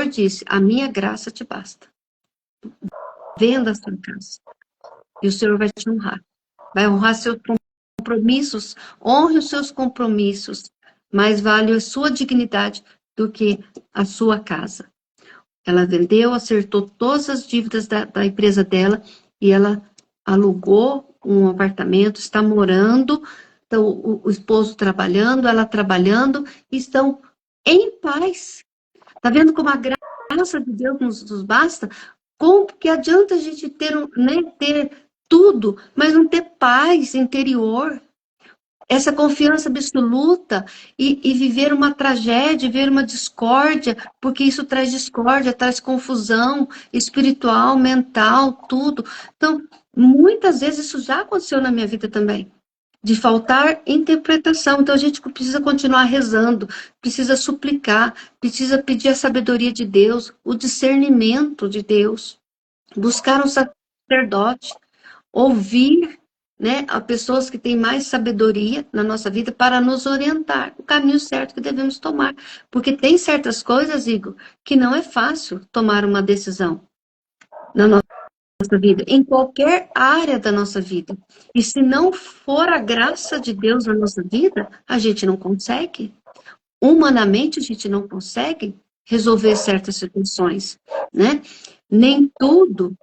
disse, a minha graça te basta. Venda a sua casa. E o Senhor vai te honrar. Vai honrar seus compromissos, honre os seus compromissos. Mais vale a sua dignidade do que a sua casa. Ela vendeu, acertou todas as dívidas da empresa dela e ela alugou um apartamento, está morando, então, o esposo trabalhando, ela trabalhando, e estão em paz. Está vendo como a graça de Deus nos basta? Como que adianta a gente ter, né, ter tudo, mas não ter paz interior? Essa confiança absoluta e viver uma tragédia, viver uma discórdia, porque isso traz discórdia, traz confusão espiritual, mental, tudo. Então, muitas vezes isso já aconteceu na minha vida também, de faltar interpretação. Então, a gente precisa continuar rezando, precisa suplicar, precisa pedir a sabedoria de Deus, o discernimento de Deus, buscar um sacerdote, ouvir, né, a pessoas que têm mais sabedoria na nossa vida para nos orientar o caminho certo que devemos tomar. Porque tem certas coisas, Igor, que não é fácil tomar uma decisão na nossa vida, em qualquer área da nossa vida. E se não for a graça de Deus na nossa vida, a gente não consegue. Humanamente, a gente não consegue resolver certas situações, né? Nem tudo.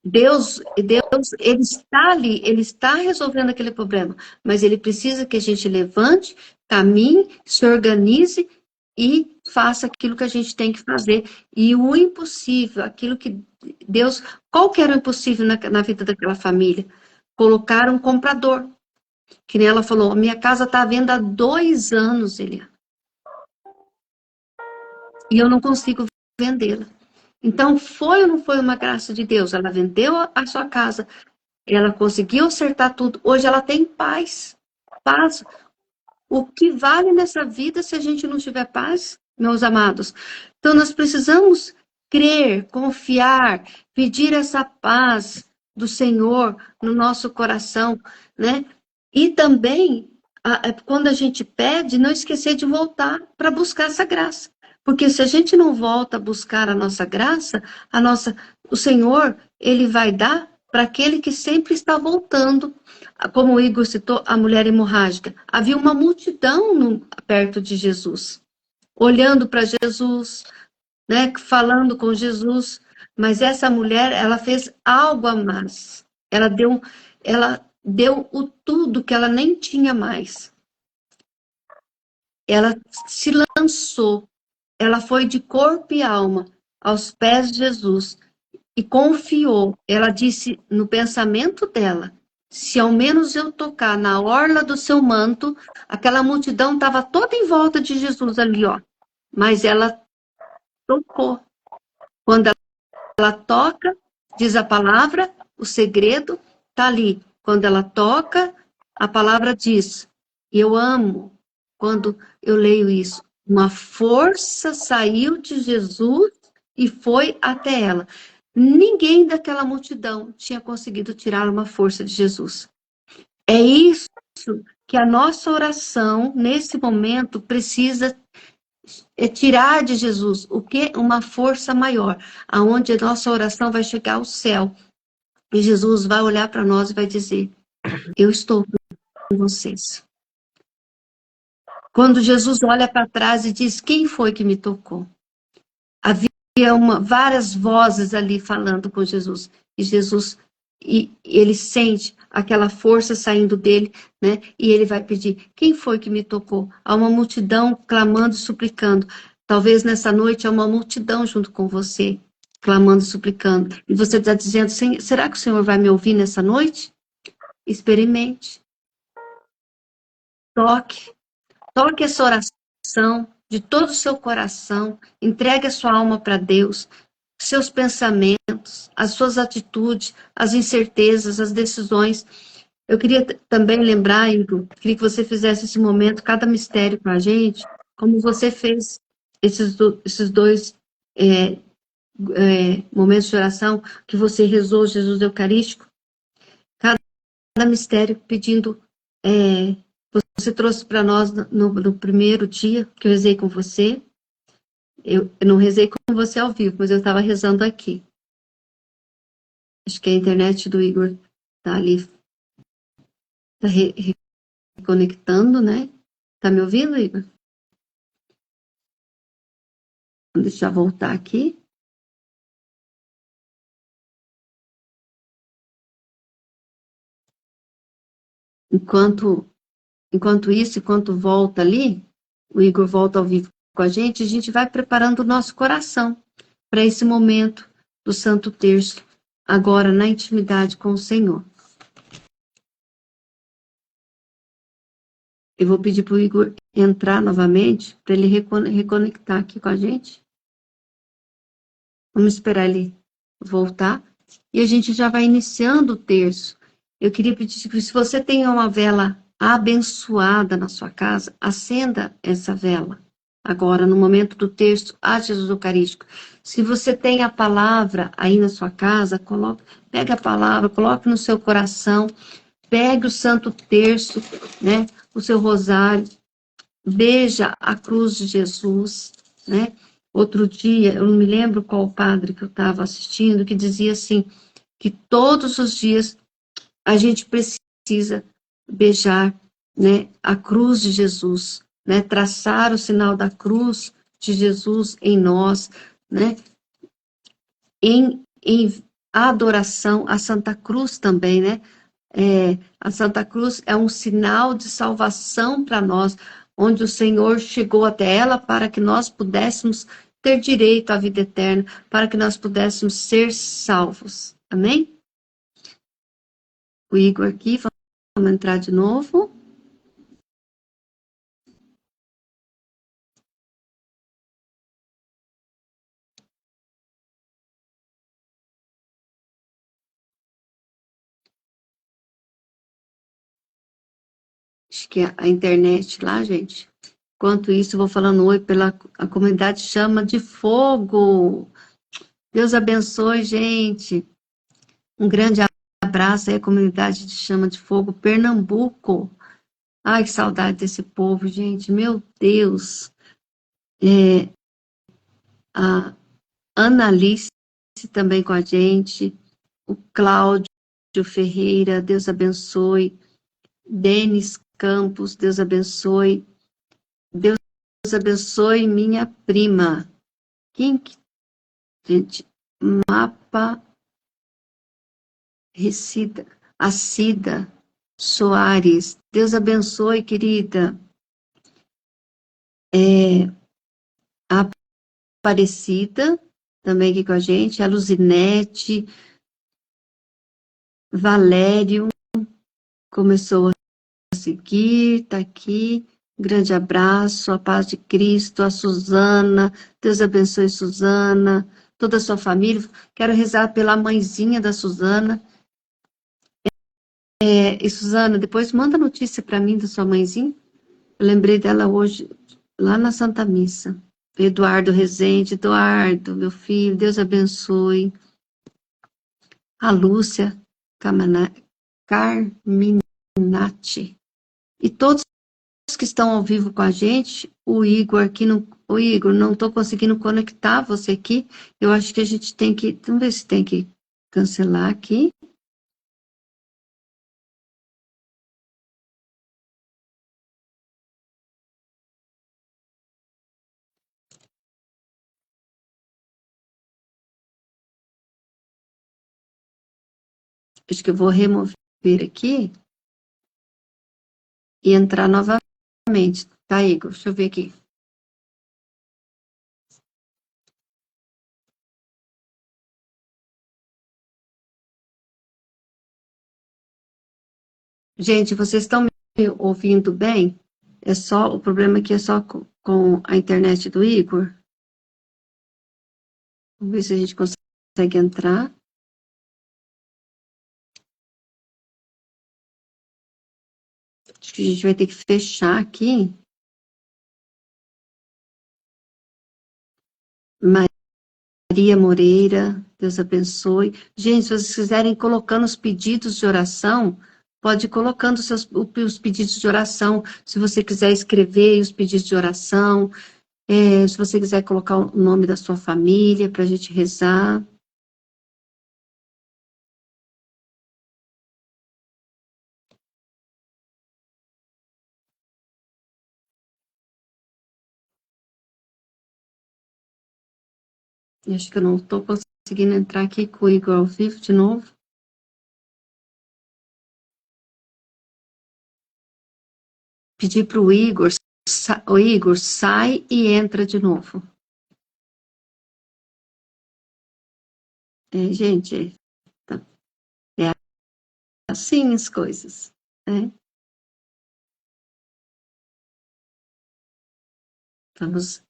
Deus, ele está ali, ele está resolvendo aquele problema, mas ele precisa que a gente levante, caminhe, se organize e faça aquilo que a gente tem que fazer. E o impossível, aquilo que Deus... Qual que era o impossível na vida daquela família? Colocar um comprador. Que nem ela falou, minha casa está à venda há 2 anos, Eliana. E eu não consigo vendê-la. Então, foi ou não foi uma graça de Deus? Ela vendeu a sua casa, ela conseguiu acertar tudo. Hoje ela tem paz. Paz. O que vale nessa vida se a gente não tiver paz, meus amados? Então, nós precisamos crer, confiar, pedir essa paz do Senhor no nosso coração, né? E também, quando a gente pede, não esquecer de voltar para buscar essa graça. Porque se a gente não volta a buscar a nossa graça, o Senhor, ele vai dar para aquele que sempre está voltando. Como o Igor citou, a mulher hemorrágica. Havia uma multidão perto de Jesus, olhando para Jesus, né, falando com Jesus. Mas essa mulher, ela fez algo a mais. Ela deu o tudo que ela nem tinha mais. Ela se lançou. Ela foi de corpo e alma aos pés de Jesus e confiou. Ela disse no pensamento dela, se ao menos eu tocar na orla do seu manto, aquela multidão estava toda em volta de Jesus ali, ó. Mas ela tocou. Quando ela toca, diz a palavra, o segredo está ali. Quando ela toca, a palavra diz, eu amo quando eu leio isso. Uma força saiu de Jesus e foi até ela. Ninguém daquela multidão tinha conseguido tirar uma força de Jesus. É isso que a nossa oração, nesse momento, precisa tirar de Jesus. O que? Uma força maior, aonde a nossa oração vai chegar ao céu. E Jesus vai olhar para nós e vai dizer, eu estou com vocês. Quando Jesus olha para trás e diz, quem foi que me tocou? Havia várias vozes ali falando com Jesus. E Jesus, ele sente aquela força saindo dele, né? E ele vai pedir, quem foi que me tocou? Há uma multidão clamando, suplicando. Talvez nessa noite há uma multidão junto com você, clamando, suplicando. E você está dizendo, será que o Senhor vai me ouvir nessa noite? Experimente. Toque essa oração de todo o seu coração, entregue a sua alma para Deus, seus pensamentos, as suas atitudes, as incertezas, as decisões. Eu queria também lembrar, Igor, queria que você fizesse esse momento, cada mistério com a gente, como você fez esses dois momentos de oração que você rezou Jesus Eucarístico, cada mistério pedindo, você trouxe para nós no primeiro dia que eu rezei com você. Eu não rezei com você ao vivo, mas eu estava rezando aqui. Acho que a internet do Igor tá ali, tá reconectando, né? Tá me ouvindo, Igor? Deixa eu voltar aqui. Enquanto isso, enquanto volta ali, o Igor volta ao vivo com a gente vai preparando o nosso coração para esse momento do Santo Terço, agora na intimidade com o Senhor. Eu vou pedir para o Igor entrar novamente, para ele reconectar aqui com a gente. Vamos esperar ele voltar. E a gente já vai iniciando o terço. Eu queria pedir que, se você tem uma vela abençoada na sua casa, acenda essa vela. Agora, no momento do terço, a Jesus Eucarístico. Se você tem a palavra aí na sua casa, pega a palavra, coloque no seu coração, pegue o Santo Terço, né, o seu rosário, beija a cruz de Jesus, né? Outro dia, eu não me lembro qual padre que eu estava assistindo, que dizia assim, que todos os dias a gente precisa beijar, né, a cruz de Jesus, né, traçar o sinal da cruz de Jesus em nós, né, em adoração à Santa Cruz também, né, a Santa Cruz é um sinal de salvação para nós, onde o Senhor chegou até ela para que nós pudéssemos ter direito à vida eterna, para que nós pudéssemos ser salvos. Amém? O Igor aqui, vamos entrar de novo. Acho que é a internet lá, gente. Enquanto isso, eu vou falando oi pela a comunidade Chama de Fogo. Deus abençoe, gente. Um grande abraço aí à comunidade de Chama de Fogo, Pernambuco. Ai, que saudade desse povo, gente. Meu Deus. A Annalice também com a gente. O Cláudio Ferreira, Deus abençoe. Denis Campos, Deus abençoe. Deus abençoe minha prima. Quem que... Gente, Mapa Recida. A Cida Soares. Deus abençoe, querida. A Aparecida, também aqui com a gente. A Luzinete. Valério começou a seguir, tá aqui. Grande abraço, a paz de Cristo, a Suzana, Deus abençoe Suzana, toda a sua família. Quero rezar pela mãezinha da Suzana. E Suzana, depois manda notícia para mim da sua mãezinha. Eu lembrei dela hoje, lá na Santa Missa. Eduardo Rezende, Eduardo, meu filho, Deus abençoe. A Lúcia Carminati. E todos que estão ao vivo com a gente, o Igor aqui, o Igor, não estou conseguindo conectar você aqui, eu acho que a gente tem que, vamos ver se tem que cancelar aqui. Acho que eu vou remover aqui e entrar novamente, tá, Igor? Deixa eu ver aqui. Gente, vocês estão me ouvindo bem? O problema aqui é só com a internet do Igor. Vamos ver se a gente consegue entrar. Acho que a gente vai ter que fechar aqui. Maria, Maria Moreira, Deus abençoe. Gente, se vocês quiserem colocando os pedidos de oração, pode ir colocando os pedidos de oração. Se você quiser escrever os pedidos de oração, se você quiser colocar o nome da sua família para a gente rezar. Acho que eu não estou conseguindo entrar aqui com o Igor ao vivo de novo. Pedir para o Igor, sai e entra de novo. Gente, é assim as coisas, né? Vamos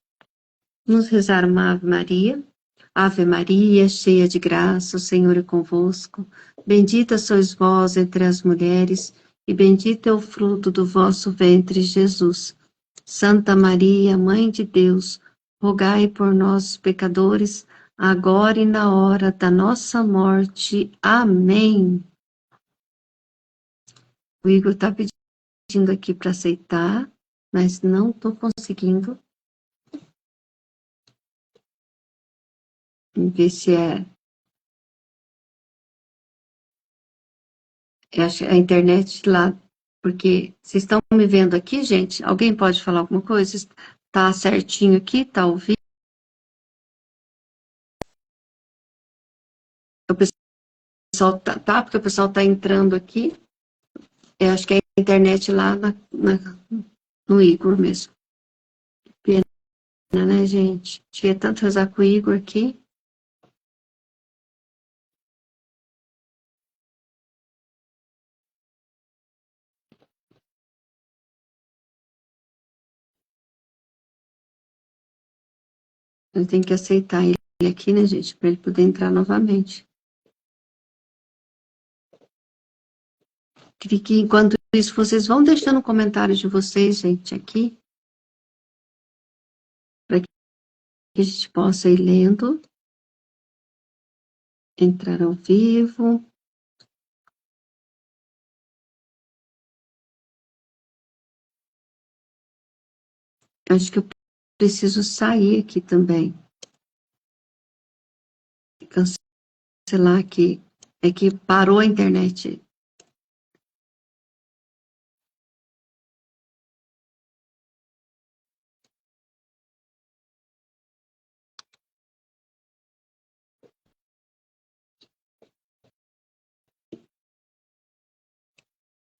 rezar uma Ave Maria. Ave Maria, cheia de graça, o Senhor é convosco. Bendita sois vós entre as mulheres, e bendito é o fruto do vosso ventre, Jesus. Santa Maria, Mãe de Deus, rogai por nós, pecadores, agora e na hora da nossa morte. Amém. O Igor está pedindo aqui para aceitar, mas não estou conseguindo. Vamos ver se acho a internet lá, porque vocês estão me vendo aqui, gente? Alguém pode falar alguma coisa? Tá certinho aqui? Tá ouvindo? O pessoal porque o pessoal tá entrando aqui. Eu acho que é a internet lá no Igor mesmo. Pena, né, gente? Tinha tanto rezar com o Igor aqui. Eu tenho que aceitar ele aqui, né, gente? Para ele poder entrar novamente. Que enquanto isso, vocês vão deixando comentários de vocês, gente, aqui. Para que a gente possa ir lendo. Entrar ao vivo. Acho que eu preciso sair aqui também. Cancelar aqui. É que parou a internet.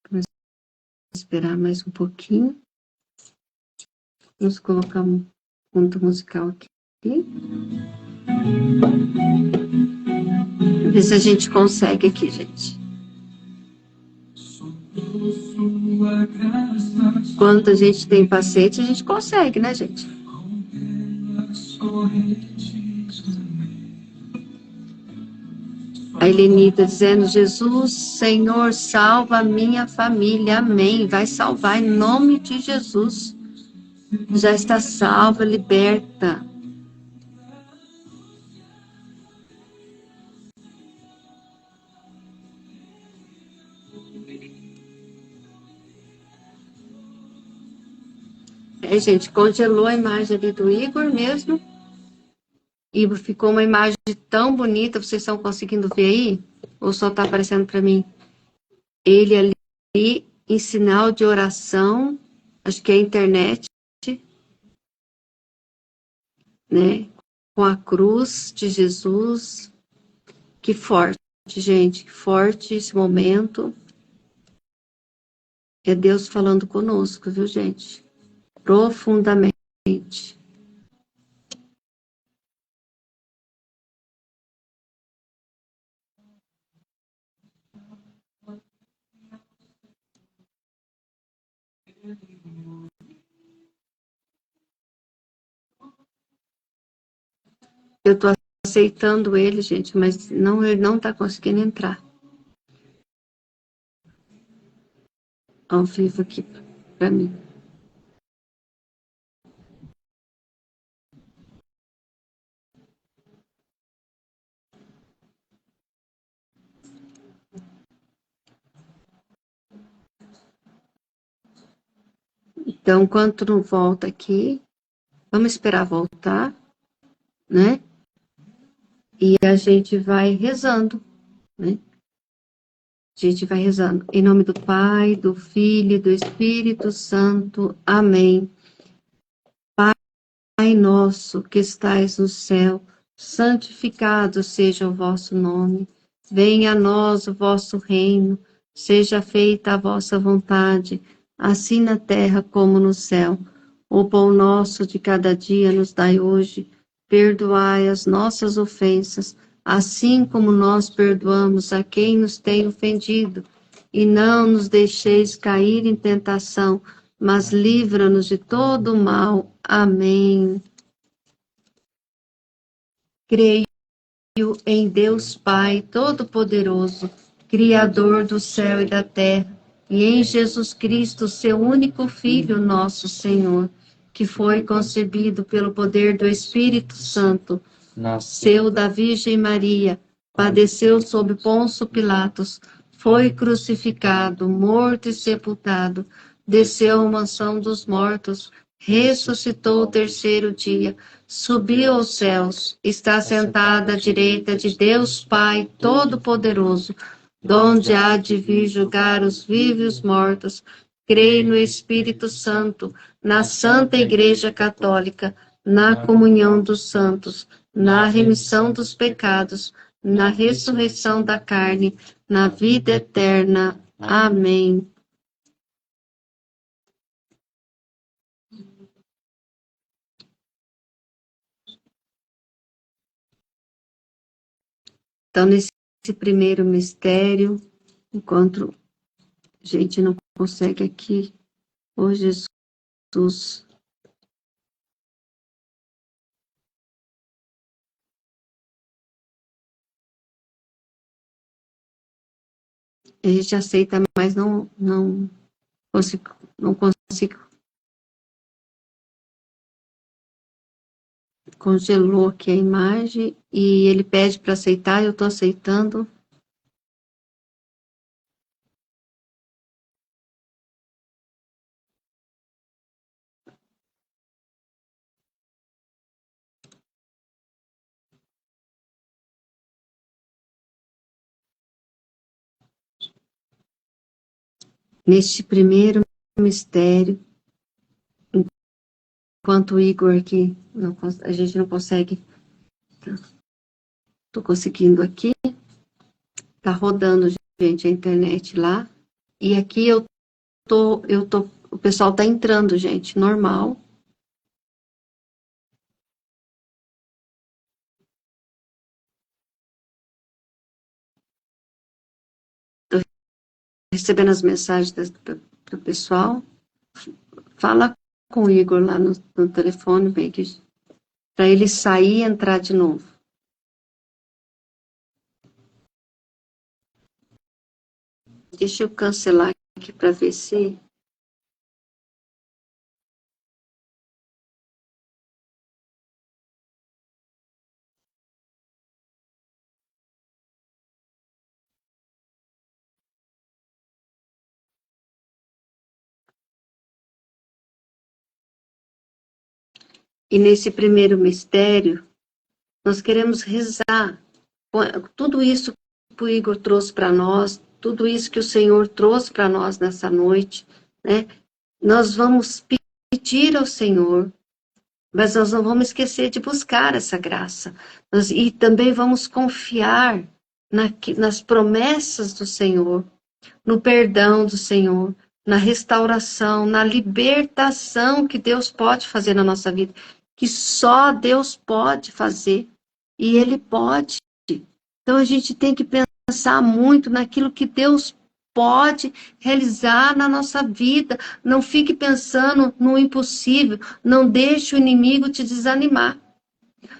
Vamos esperar mais um pouquinho. Vamos colocar um fundo musical aqui. Ver se a gente consegue aqui, gente. Quando a gente tem paciente, a gente consegue, né, gente? A Helenita dizendo, Jesus, Senhor, salva a minha família, amém. Vai salvar em nome de Jesus. Já está salva, liberta. Gente, congelou a imagem ali do Igor mesmo. E ficou uma imagem tão bonita, vocês estão conseguindo ver aí? Ou só está aparecendo para mim? Ele ali em sinal de oração, acho que é a internet, né? Com a cruz de Jesus. Que forte, gente, que forte esse momento. É Deus falando conosco, viu, gente? Profundamente. Eu tô aceitando ele, gente, mas não, ele não tá conseguindo entrar ao vivo aqui para mim. Então, enquanto não volta aqui, vamos esperar voltar, né? E a gente vai rezando, né? A gente vai rezando. Em nome do Pai, do Filho e do Espírito Santo. Amém. Pai nosso que estais no céu, santificado seja o vosso nome. Venha a nós o vosso reino. Seja feita a vossa vontade, assim na terra como no céu. O pão nosso de cada dia nos dai hoje. Perdoai as nossas ofensas, assim como nós perdoamos a quem nos tem ofendido. E não nos deixeis cair em tentação, mas livra-nos de todo o mal. Amém. Creio em Deus Pai Todo-Poderoso, Criador do céu e da terra, e em Jesus Cristo, seu único Filho, nosso Senhor, que foi concebido pelo poder do Espírito Santo, nasceu da Virgem Maria, padeceu sob Pôncio Pilatos, foi crucificado, morto e sepultado, desceu à mansão dos mortos, ressuscitou o terceiro dia, subiu aos céus, está sentado à direita de Deus Pai Todo-Poderoso, donde há de vir julgar os vivos e os mortos. Creio no Espírito Santo, na Santa Igreja Católica, na comunhão dos santos, na remissão dos pecados, na ressurreição da carne, na vida eterna. Amém. Então, nesse primeiro mistério, enquanto a gente não consegue aqui, ô Jesus, a gente aceita, mas não consigo. Congelou aqui a imagem e ele pede para aceitar, eu estou aceitando. Neste primeiro mistério, enquanto o Igor aqui, a gente não consegue, estou conseguindo aqui, tá rodando, gente, a internet lá, e aqui o pessoal tá entrando, gente, normal. Estou recebendo as mensagens do pessoal. Fala com o Igor lá no telefone, bem, para ele sair e entrar de novo. Deixa eu cancelar aqui para ver se... E nesse primeiro mistério, nós queremos rezar tudo isso que o Igor trouxe para nós, tudo isso que o Senhor trouxe para nós nessa noite, né? Nós vamos pedir ao Senhor, mas nós não vamos esquecer de buscar essa graça. E também vamos confiar nas promessas do Senhor, no perdão do Senhor, na restauração, na libertação que Deus pode fazer na nossa vida, que só Deus pode fazer, e Ele pode. Então a gente tem que pensar muito naquilo que Deus pode realizar na nossa vida. Não fique pensando no impossível. Não deixe o inimigo te desanimar.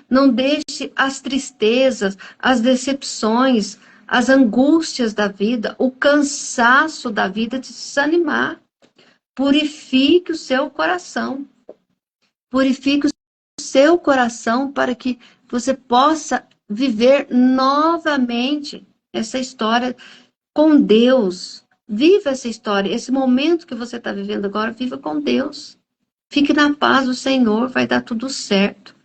Não deixe as tristezas, as decepções, as angústias da vida, o cansaço da vida te desanimar. Purifique o seu coração. Purifique o seu coração para que você possa viver novamente essa história com Deus, Viva essa história, esse momento que você está vivendo agora, viva com Deus. Fique na paz do Senhor, vai dar tudo certo.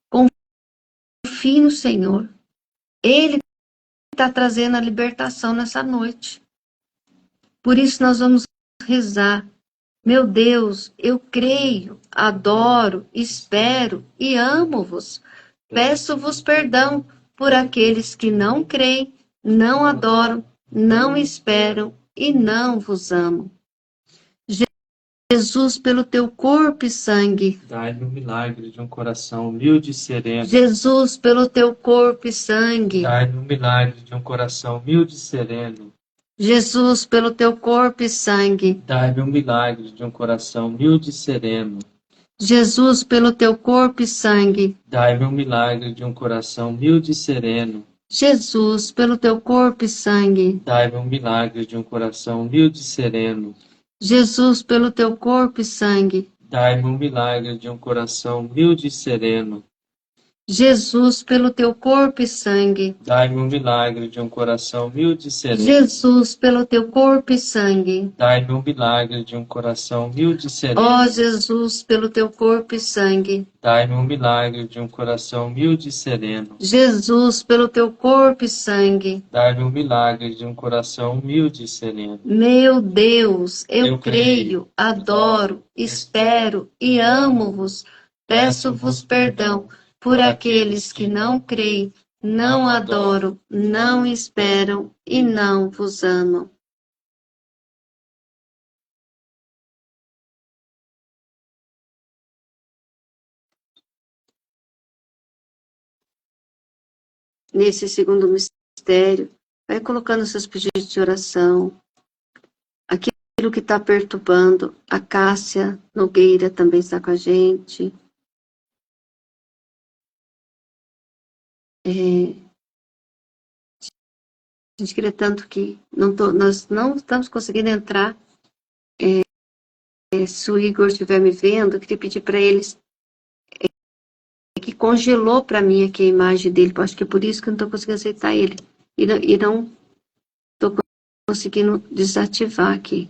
Confie no Senhor. Ele está trazendo a libertação nessa noite. Por isso nós vamos rezar. Meu Deus, eu creio, adoro, espero e amo-vos. Peço-vos perdão por aqueles que não creem, não adoram, não esperam e não vos amam. Jesus, pelo teu corpo e sangue. Dai-me o milagre de um coração humilde e sereno. Jesus, pelo teu corpo e sangue. Dai-me o milagre de um coração humilde e sereno. Jesus, pelo teu corpo e sangue. Dai-me o milagre de um coração humilde e sereno. Jesus, pelo teu corpo e sangue. Dai-me o milagre de um coração humilde e sereno. Jesus, pelo teu corpo e sangue. Dai-me o milagre de um coração humilde e sereno. Jesus, pelo teu corpo e sangue. Dai-me o milagre de um coração humilde e sereno. Jesus, pelo teu corpo e sangue. Dai-me o milagre de um coração humilde e sereno. Jesus, pelo teu corpo e sangue. Dai-me o milagre de um coração humilde e sereno. Ó Jesus, pelo teu corpo e sangue. Dai-me o milagre de um coração humilde e sereno. Jesus, pelo teu corpo e sangue. Dai-me o milagre de um coração humilde e sereno. Meu Deus, eu Eu creio, adoro, espero e amo-vos. Peço-vos perdão por aqueles que não creem, não adoram, não esperam e não vos amam. Nesse segundo mistério, vai colocando seus pedidos de oração, aquilo que está perturbando. A Cássia Nogueira também está com a gente. A gente queria tanto que nós não estamos conseguindo entrar. Se o Igor estiver me vendo, eu queria pedir para eles que congelou para mim aqui a imagem dele. Eu acho que é por isso que eu não estou conseguindo aceitar ele. E não estou conseguindo desativar aqui.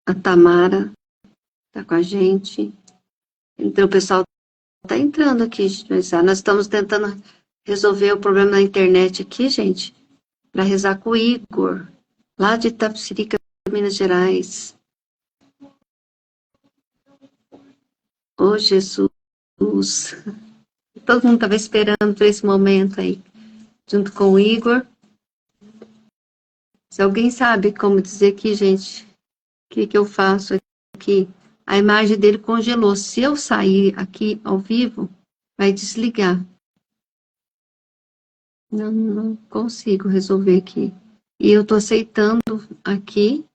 A Tamara está com a gente. Então, o pessoal está entrando aqui, mas nós estamos tentando resolver o problema da internet aqui, gente, para rezar com o Igor, lá de Itapecerica, Minas Gerais. Ô, Jesus! Todo mundo estava esperando por esse momento aí, junto com o Igor. Se alguém sabe como dizer aqui, gente, o que eu faço aqui? A imagem dele congelou. Se eu sair aqui ao vivo, vai desligar. Não consigo resolver aqui. E eu estou aceitando aqui.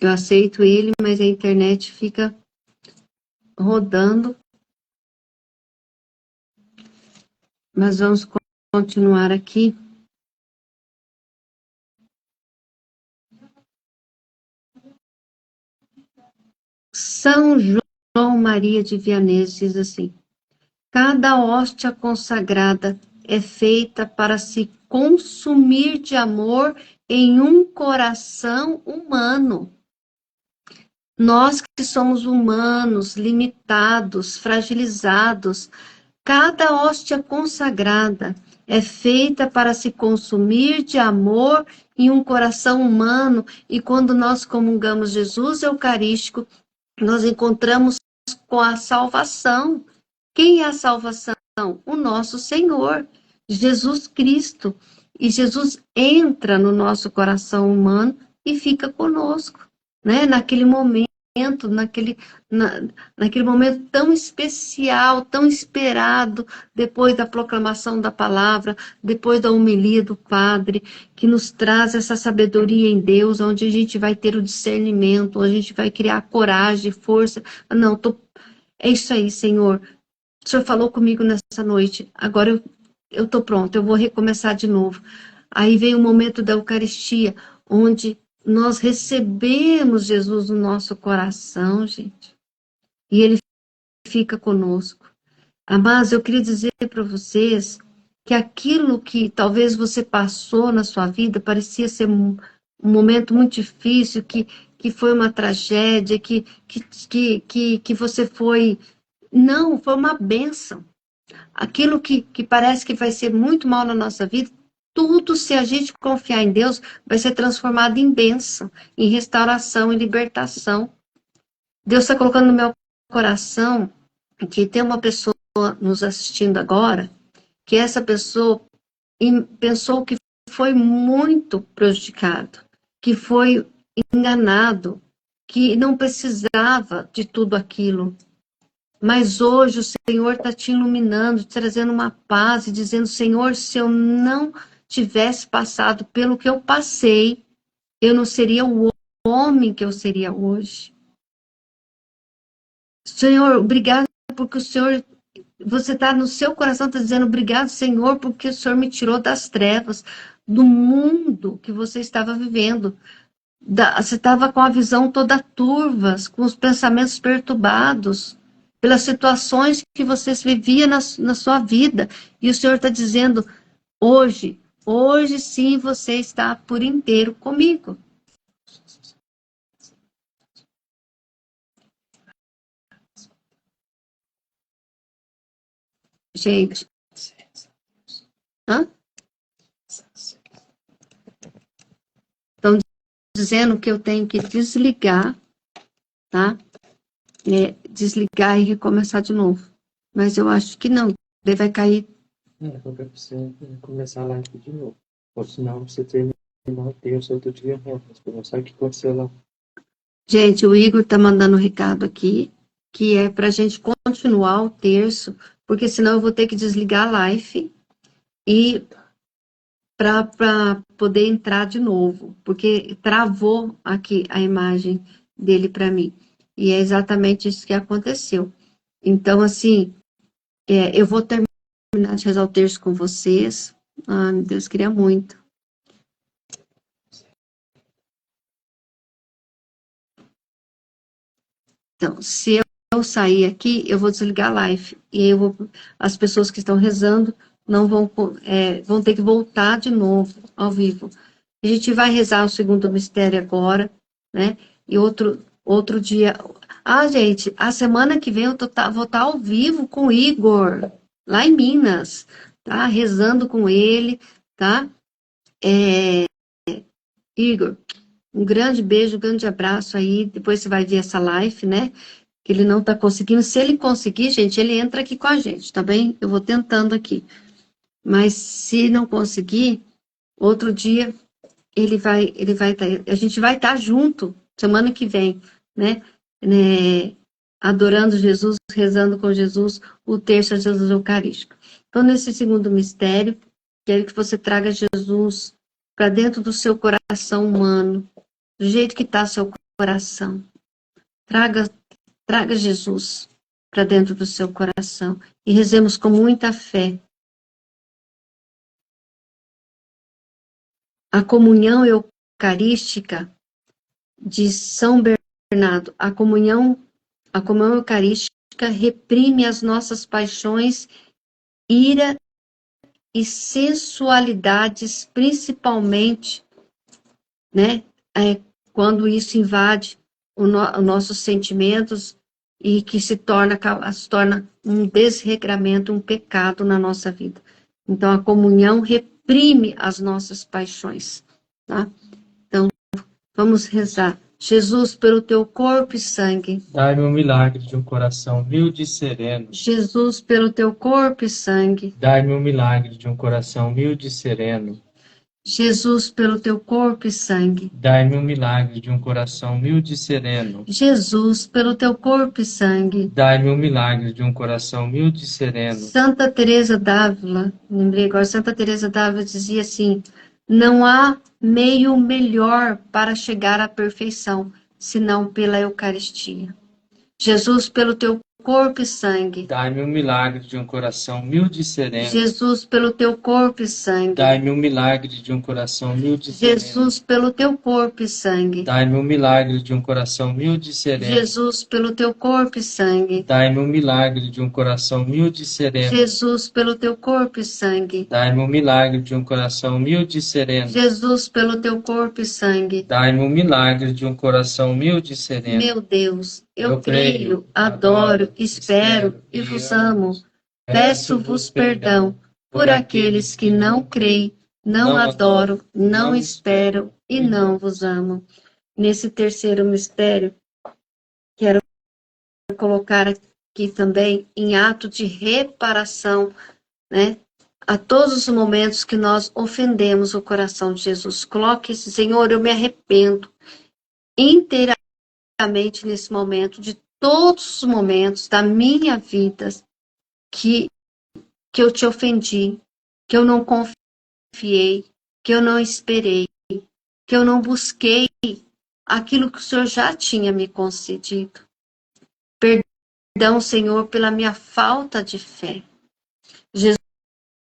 Eu aceito ele, mas a internet fica rodando. Mas vamos continuar aqui. São João Maria de Vianney diz assim: cada hóstia consagrada é feita para se consumir de amor em um coração humano. Nós que somos humanos, limitados, fragilizados, cada hóstia consagrada é feita para se consumir de amor em um coração humano, e quando nós comungamos Jesus Eucarístico, nós encontramos com a salvação. Quem é a salvação? O nosso Senhor, Jesus Cristo. E Jesus entra no nosso coração humano e fica conosco, né? Naquele momento, naquele momento tão especial, tão esperado, depois da proclamação da palavra, depois da homilia do Padre, que nos traz essa sabedoria em Deus, onde a gente vai ter o discernimento, onde a gente vai criar coragem, força. Não, é isso aí, Senhor. O Senhor falou comigo nessa noite, agora eu tô pronta, eu vou recomeçar de novo. Aí vem o momento da Eucaristia, onde nós recebemos Jesus no nosso coração, gente, e ele fica conosco. Amados, eu queria dizer para vocês que aquilo que talvez você passou na sua vida parecia ser um momento muito difícil, que foi uma tragédia, que você foi... Não, foi uma bênção. Aquilo que parece que vai ser muito mal na nossa vida, tudo, se a gente confiar em Deus, vai ser transformado em bênção, em restauração, em libertação. Deus está colocando no meu coração que tem uma pessoa nos assistindo agora, que essa pessoa pensou que foi muito prejudicado, que foi enganado, que não precisava de tudo aquilo. Mas hoje o Senhor está te iluminando, trazendo uma paz e dizendo, Senhor, se eu não tivesse passado pelo que eu passei, eu não seria o homem que eu seria hoje. Senhor, obrigado porque o Senhor, você está no seu coração, está dizendo, obrigado, Senhor, porque o Senhor me tirou das trevas, do mundo que você estava vivendo. Você estava com a visão toda turva, com os pensamentos perturbados, pelas situações que você vivia na sua vida. E o Senhor está dizendo, hoje sim você está por inteiro comigo. Gente. Hã? Estão dizendo que eu tenho que desligar, tá? Desligar e recomeçar de novo. Mas eu acho que não. Ele vai cair. Qualquer pessoa começar a live de novo. Ou senão você terminar o terço outro dia, mas não sabe o que aconteceu lá. Gente, o Igor tá mandando um recado aqui, que é pra gente continuar o terço, porque senão eu vou ter que desligar a live e para poder entrar de novo, porque travou aqui a imagem dele para mim. E é exatamente isso que aconteceu. Então, assim, eu vou terminar de rezar o terço com vocês. Ah, meu Deus, queria muito. Então, se eu sair aqui, eu vou desligar a live. E aí as pessoas que estão rezando não vão ter que voltar de novo ao vivo. A gente vai rezar o segundo mistério agora, né? E outro dia... Ah, gente, a semana que vem vou estar ao vivo com o Igor, lá em Minas, tá? Rezando com ele, tá? Igor, um grande beijo, um grande abraço aí. Depois você vai ver essa live, né? Que ele não está conseguindo. Se ele conseguir, gente, ele entra aqui com a gente, tá bem? Eu vou tentando aqui. Mas se não conseguir, outro dia ele vai a gente vai estar junto semana que vem, né? Adorando Jesus, rezando com Jesus, o terço a Jesus Eucarístico. Então, nesse segundo mistério, quero que você traga Jesus para dentro do seu coração humano, do jeito que está seu coração. Traga Jesus para dentro do seu coração e rezemos com muita fé. A comunhão eucarística de São Bernardo, a comunhão eucarística reprime as nossas paixões, ira e sensualidades, principalmente, né, quando isso invade os nossos sentimentos e que se torna um desregramento, um pecado na nossa vida. Então, a comunhão reprime as nossas paixões, tá? Então, vamos rezar. Jesus, pelo teu corpo e sangue. Dai-me o milagre de um coração humilde e sereno. Jesus, pelo teu corpo e sangue. Dai-me o milagre de um coração humilde e sereno. Jesus, pelo teu corpo e sangue. Dai-me o milagre de um coração humilde e sereno. Jesus, pelo teu corpo e sangue. Dai-me o milagre de um coração humilde e sereno. Santa Teresa d'Ávila, lembrei agora, Santa Teresa d'Ávila dizia assim, não há meio melhor para chegar à perfeição, senão pela Eucaristia. Jesus, pelo teu corpo e sangue. Dai-me o milagre de um coração humilde e sereno. Jesus, pelo teu corpo e sangue. Dai-me o milagre de um coração humilde e sereno. Jesus, pelo teu corpo e sangue. Dai-me o milagre de um coração humilde e sereno. Jesus, pelo teu corpo e sangue. Dai-me o milagre de um coração humilde e sereno. Jesus, pelo teu corpo e sangue. Dai-me o milagre de um coração humilde e sereno. Jesus, pelo teu corpo e sangue. Dai-me o milagre de um coração humilde e sereno. Meu Deus, eu Eu creio, creio, adoro, espero e vos amo. Peço-vos perdão por aqueles que não creem, não adoram, não esperam e não vos amam. Nesse terceiro mistério, quero colocar aqui também em ato de reparação, né? A todos os momentos que nós ofendemos o coração de Jesus. Coloque esse, Senhor, eu me arrependo inteiramente nesse momento, de todos os momentos da minha vida que eu te ofendi, que eu não confiei, que eu não esperei, que eu não busquei aquilo que o Senhor já tinha me concedido. Perdão, Senhor, pela minha falta de fé.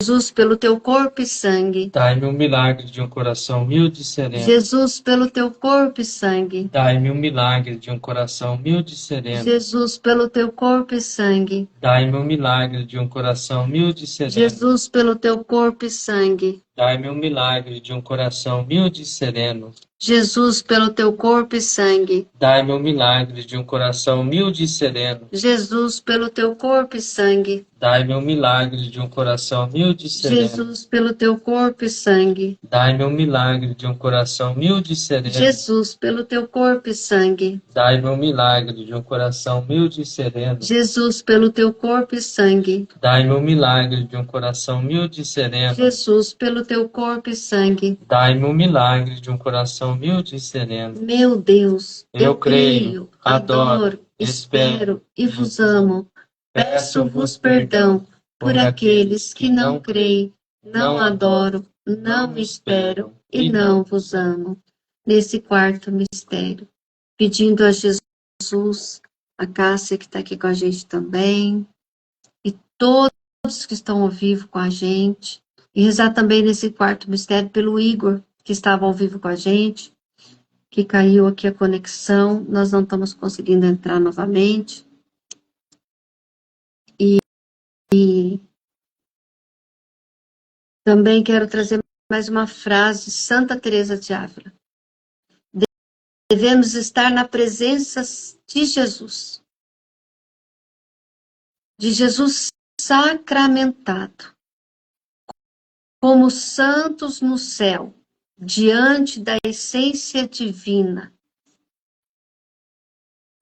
Jesus, pelo teu corpo e sangue. Dai-me o milagre de um coração humilde e sereno. Jesus, pelo teu corpo e sangue. Dai-me o milagre de um coração humilde e sereno. Jesus, pelo teu corpo e sangue. Dai-me o milagre de um coração humilde e sereno. Jesus, pelo teu corpo e sangue. Dai-me o milagre de um coração humilde e sereno. Jesus, pelo teu corpo e sangue. Dai-me o milagre de um coração humilde e sereno. Jesus, pelo teu corpo e sangue. Dai-me o milagre de um coração humilde e sereno. Jesus, pelo teu corpo e sangue. Dai-me o milagre de um coração humilde e sereno. Jesus, pelo teu corpo e sangue. Dai-me o milagre de um coração humilde e sereno. Jesus, pelo teu corpo e sangue. Dai-me o milagre de um coração humilde e sereno. Jesus, pelo teu corpo e sangue. Dai-me o milagre de um coração humilde e sereno. Meu Deus, Eu creio, adoro, espero e vos amo. Peço-vos perdão por aqueles que não creem, não adoram, não esperam e não vos amam. Nesse quarto mistério, pedindo a Jesus, a Cássia que está aqui com a gente também, e todos que estão ao vivo com a gente, e rezar também nesse quarto mistério pelo Igor, que estava ao vivo com a gente, que caiu aqui a conexão, nós não estamos conseguindo entrar novamente. E também quero trazer mais uma frase de Santa Teresa de Ávila. Devemos estar na presença de Jesus sacramentado, como santos no céu, diante da essência divina.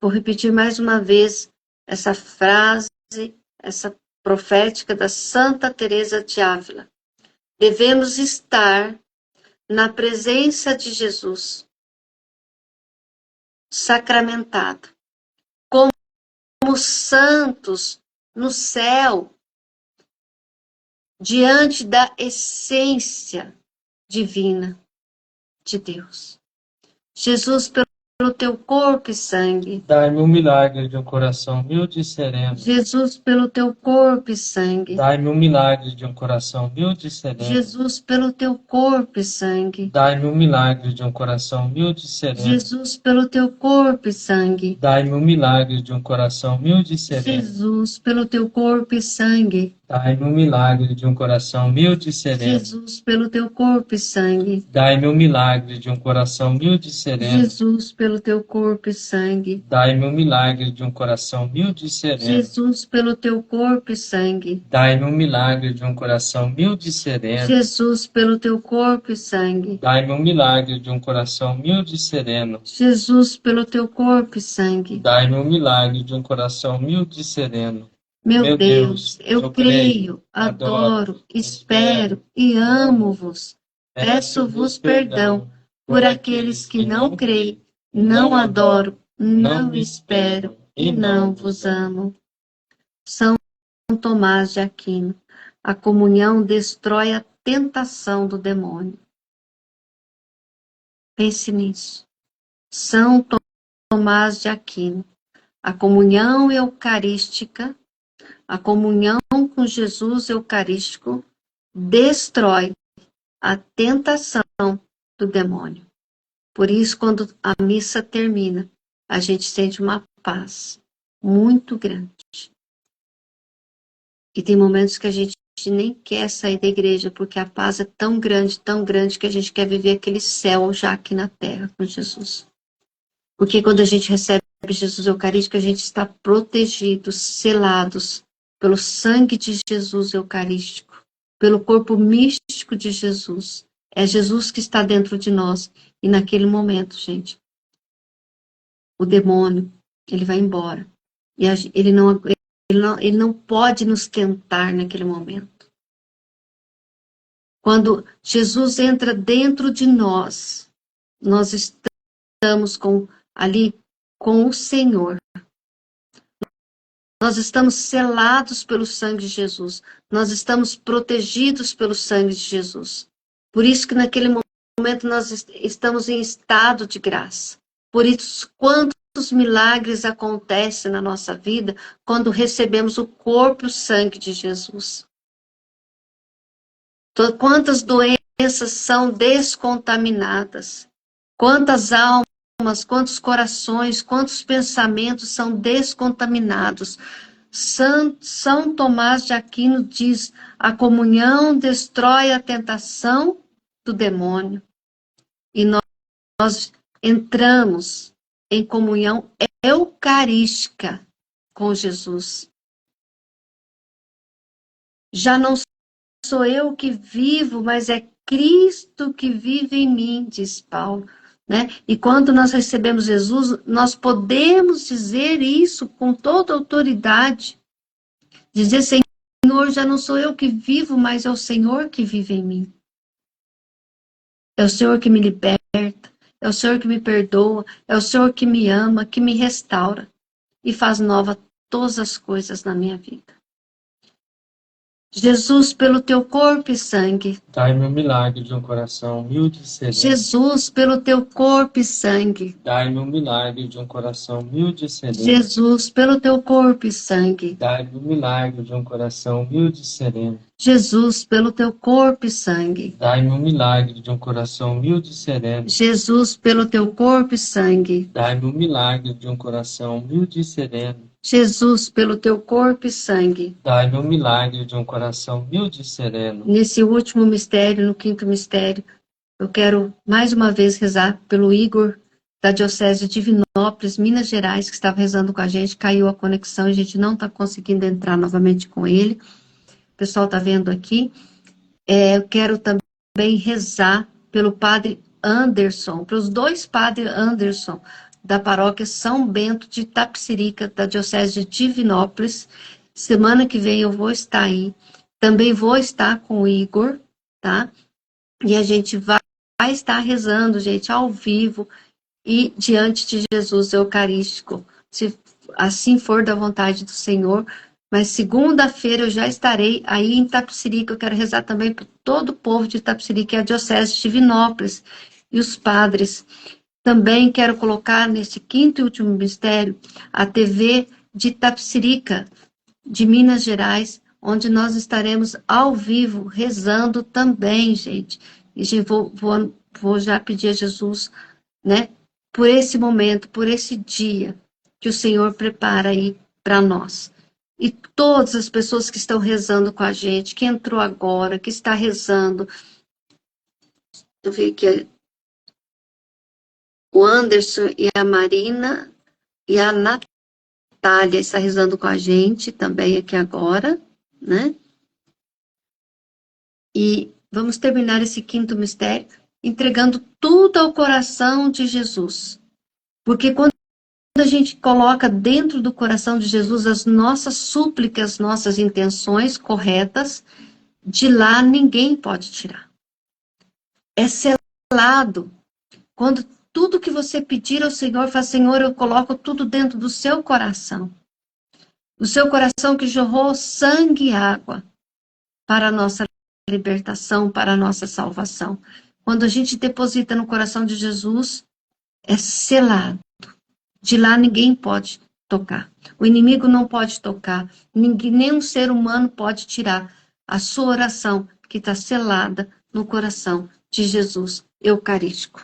Vou repetir mais uma vez essa frase, essa profética da Santa Teresa de Ávila. Devemos estar na presença de Jesus, sacramentado, como santos no céu, diante da essência divina de Deus. Jesus, pelo teu corpo e sangue. Dai-me o milagre de um coração humilde e sereno. Jesus, pelo teu corpo e sangue. Dai-me o milagre de um coração humilde e sereno. Jesus, pelo teu corpo e sangue. Dai-me o milagre de um coração humilde e sereno. Jesus, pelo teu corpo e sangue. Dai-me o milagre de um coração humilde e sereno. Jesus, pelo teu corpo e sangue. Dai-me o milagre de um coração humilde e sereno. Jesus, pelo teu corpo e sangue. Dai-me o milagre de um coração humilde e sereno. Jesus, pelo teu corpo e sangue. Dai-me o milagre de um coração humilde e sereno. Jesus, pelo teu corpo e sangue. Dai-me o milagre de um coração humilde e sereno. Jesus, pelo teu corpo e sangue. Dai-me o milagre de um coração humilde e sereno. Jesus, pelo teu corpo e sangue. Dai-me o milagre de um coração humilde e sereno. Meu Deus, eu creio, adoro, espero e amo-vos. Peço-vos perdão por aqueles que não creem, não adoram, não esperam e não vos amam. São Tomás de Aquino, a comunhão destrói a tentação do demônio. Pense nisso. São Tomás de Aquino, A comunhão eucarística, a comunhão com Jesus eucarístico, destrói a tentação do demônio. Por isso, quando a missa termina, a gente sente uma paz muito grande. E tem momentos que a gente nem quer sair da igreja, porque a paz é tão grande, que a gente quer viver aquele céu já aqui na terra com Jesus. Porque quando a gente recebe Jesus Eucarístico, a gente está protegidos, selados pelo sangue de Jesus Eucarístico, pelo corpo místico de Jesus. É Jesus que está dentro de nós. E naquele momento, gente, o demônio, ele vai embora. E ele não pode nos tentar naquele momento. Quando Jesus entra dentro de nós, nós estamos ali com o Senhor. Nós estamos selados pelo sangue de Jesus. Nós estamos protegidos pelo sangue de Jesus. Por isso que naquele momento nós estamos em estado de graça. Por isso, quantos milagres acontecem na nossa vida quando recebemos o corpo e o sangue de Jesus. Quantas doenças são descontaminadas. Quantas almas, quantos corações, quantos pensamentos são descontaminados. São Tomás de Aquino diz: a comunhão destrói a tentação do demônio. E nós entramos em comunhão eucarística com Jesus. Já não sou eu que vivo, mas é Cristo que vive em mim, diz Paulo. Né? E quando nós recebemos Jesus, nós podemos dizer isso com toda autoridade. Dizer: Senhor, já não sou eu que vivo, mas é o Senhor que vive em mim. É o Senhor que me liberta, é o Senhor que me perdoa, é o Senhor que me ama, que me restaura e faz nova todas as coisas na minha vida. Jesus, pelo teu corpo e sangue. Dai-me o milagre de um coração humilde e sereno. Jesus, pelo teu corpo e sangue. Dai-me o milagre de um coração humilde e sereno. Jesus, pelo teu corpo e sangue. Dai-me o milagre de um coração humilde e sereno. Jesus, pelo teu corpo e sangue. Dai-me o milagre de um coração humilde e sereno. Jesus, pelo teu corpo e sangue. Dai-me o milagre de um coração humilde e sereno. Jesus, pelo teu corpo e sangue. Dai-me o milagre de um coração humilde e sereno. Nesse último mistério, no quinto mistério, eu quero mais uma vez rezar pelo Igor, da Diocese de Divinópolis, Minas Gerais, que estava rezando com a gente, caiu a conexão, a gente não está conseguindo entrar novamente com ele. O pessoal está vendo aqui. Eu quero também rezar pelo padre Anderson, pelos dois padres Anderson, da paróquia São Bento de Itapecerica, da Diocese de Divinópolis. Semana que vem eu vou estar aí. Também vou estar com o Igor, tá? E a gente vai estar rezando, gente, ao vivo e diante de Jesus Eucarístico, se assim for da vontade do Senhor. Mas segunda-feira eu já estarei aí em Itapecerica. Eu quero rezar também por todo o povo de Itapecerica, que é a Diocese de Divinópolis, e os padres. Também quero colocar nesse quinto e último mistério a TV de Itapecerica, de Minas Gerais, onde nós estaremos ao vivo rezando também, gente. E vou já pedir a Jesus, né, por esse momento, por esse dia que o Senhor prepara aí para nós. E todas as pessoas que estão rezando com a gente, que entrou agora, que está rezando. Eu vi que o Anderson e a Marina e a Natália está rezando com a gente também aqui agora, né? E vamos terminar esse quinto mistério entregando tudo ao coração de Jesus. Porque quando a gente coloca dentro do coração de Jesus as nossas súplicas, nossas intenções corretas, de lá ninguém pode tirar. É selado. Quando tudo que você pedir ao Senhor, fala: Senhor, eu coloco tudo dentro do seu coração. O seu coração que jorrou sangue e água para a nossa libertação, para a nossa salvação. Quando a gente deposita no coração de Jesus, é selado. De lá ninguém pode tocar. O inimigo não pode tocar. Nenhum ser humano pode tirar a sua oração que está selada no coração de Jesus Eucarístico.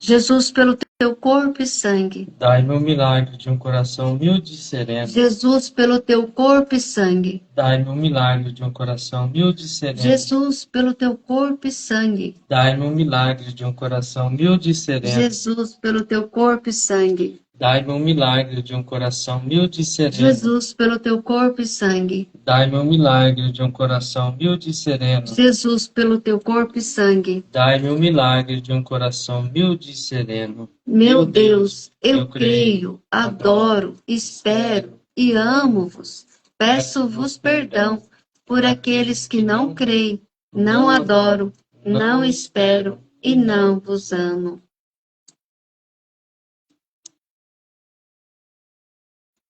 Jesus, pelo teu corpo e sangue. Dai-me o milagre de um coração humilde e sereno. Jesus, pelo teu corpo e sangue. Dai-me o milagre de um coração humilde e sereno. Jesus, pelo teu corpo e sangue. Dai-me o milagre de um coração humilde e sereno. Jesus, pelo teu corpo e sangue. Dai-me o milagre de um coração humilde e sereno. Jesus, pelo teu corpo e sangue. Dai-me o milagre de um coração humilde e sereno. Jesus, pelo teu corpo e sangue. Dai-me o milagre de um coração humilde e sereno. Meu Deus, eu creio, adoro, espero e amo-vos. Peço-vos perdão por aqueles que não creem, não adoro, não espero e não vos amo.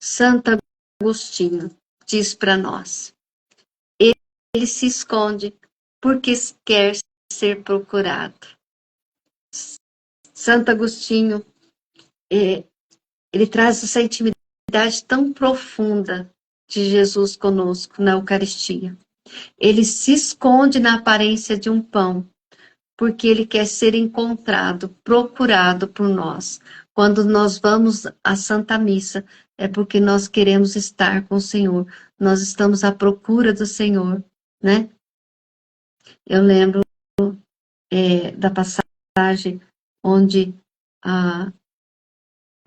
Santo Agostinho diz para nós: ele se esconde porque quer ser procurado. Santo Agostinho, ele traz essa intimidade tão profunda de Jesus conosco na Eucaristia. Ele se esconde na aparência de um pão, porque ele quer ser encontrado, procurado por nós. Quando nós vamos à Santa Missa, é porque nós queremos estar com o Senhor. Nós estamos à procura do Senhor, né? Eu lembro da passagem onde a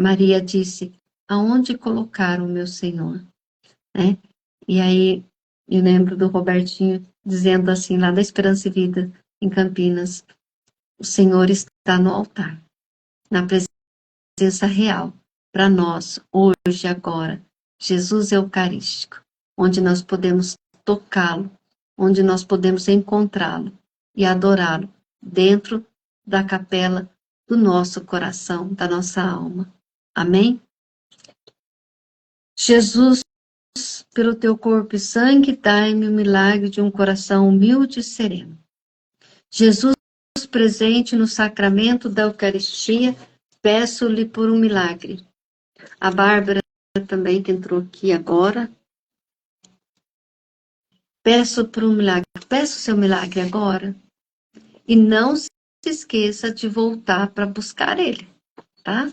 Maria disse: aonde colocaram o meu Senhor? Né? E aí eu lembro do Robertinho dizendo assim, lá da Esperança e Vida, em Campinas: o Senhor está no altar, na presença real, para nós, hoje, agora. Jesus Eucarístico, onde nós podemos tocá-lo, onde nós podemos encontrá-lo e adorá-lo dentro da capela do nosso coração, da nossa alma. Amém? Jesus, pelo teu corpo e sangue, dai-me o milagre de um coração humilde e sereno. Jesus, presente no sacramento da Eucaristia, peço-lhe por um milagre. A Bárbara também, que entrou aqui agora. Peço por um milagre. Peço o seu milagre agora. E não se esqueça de voltar para buscar ele, tá?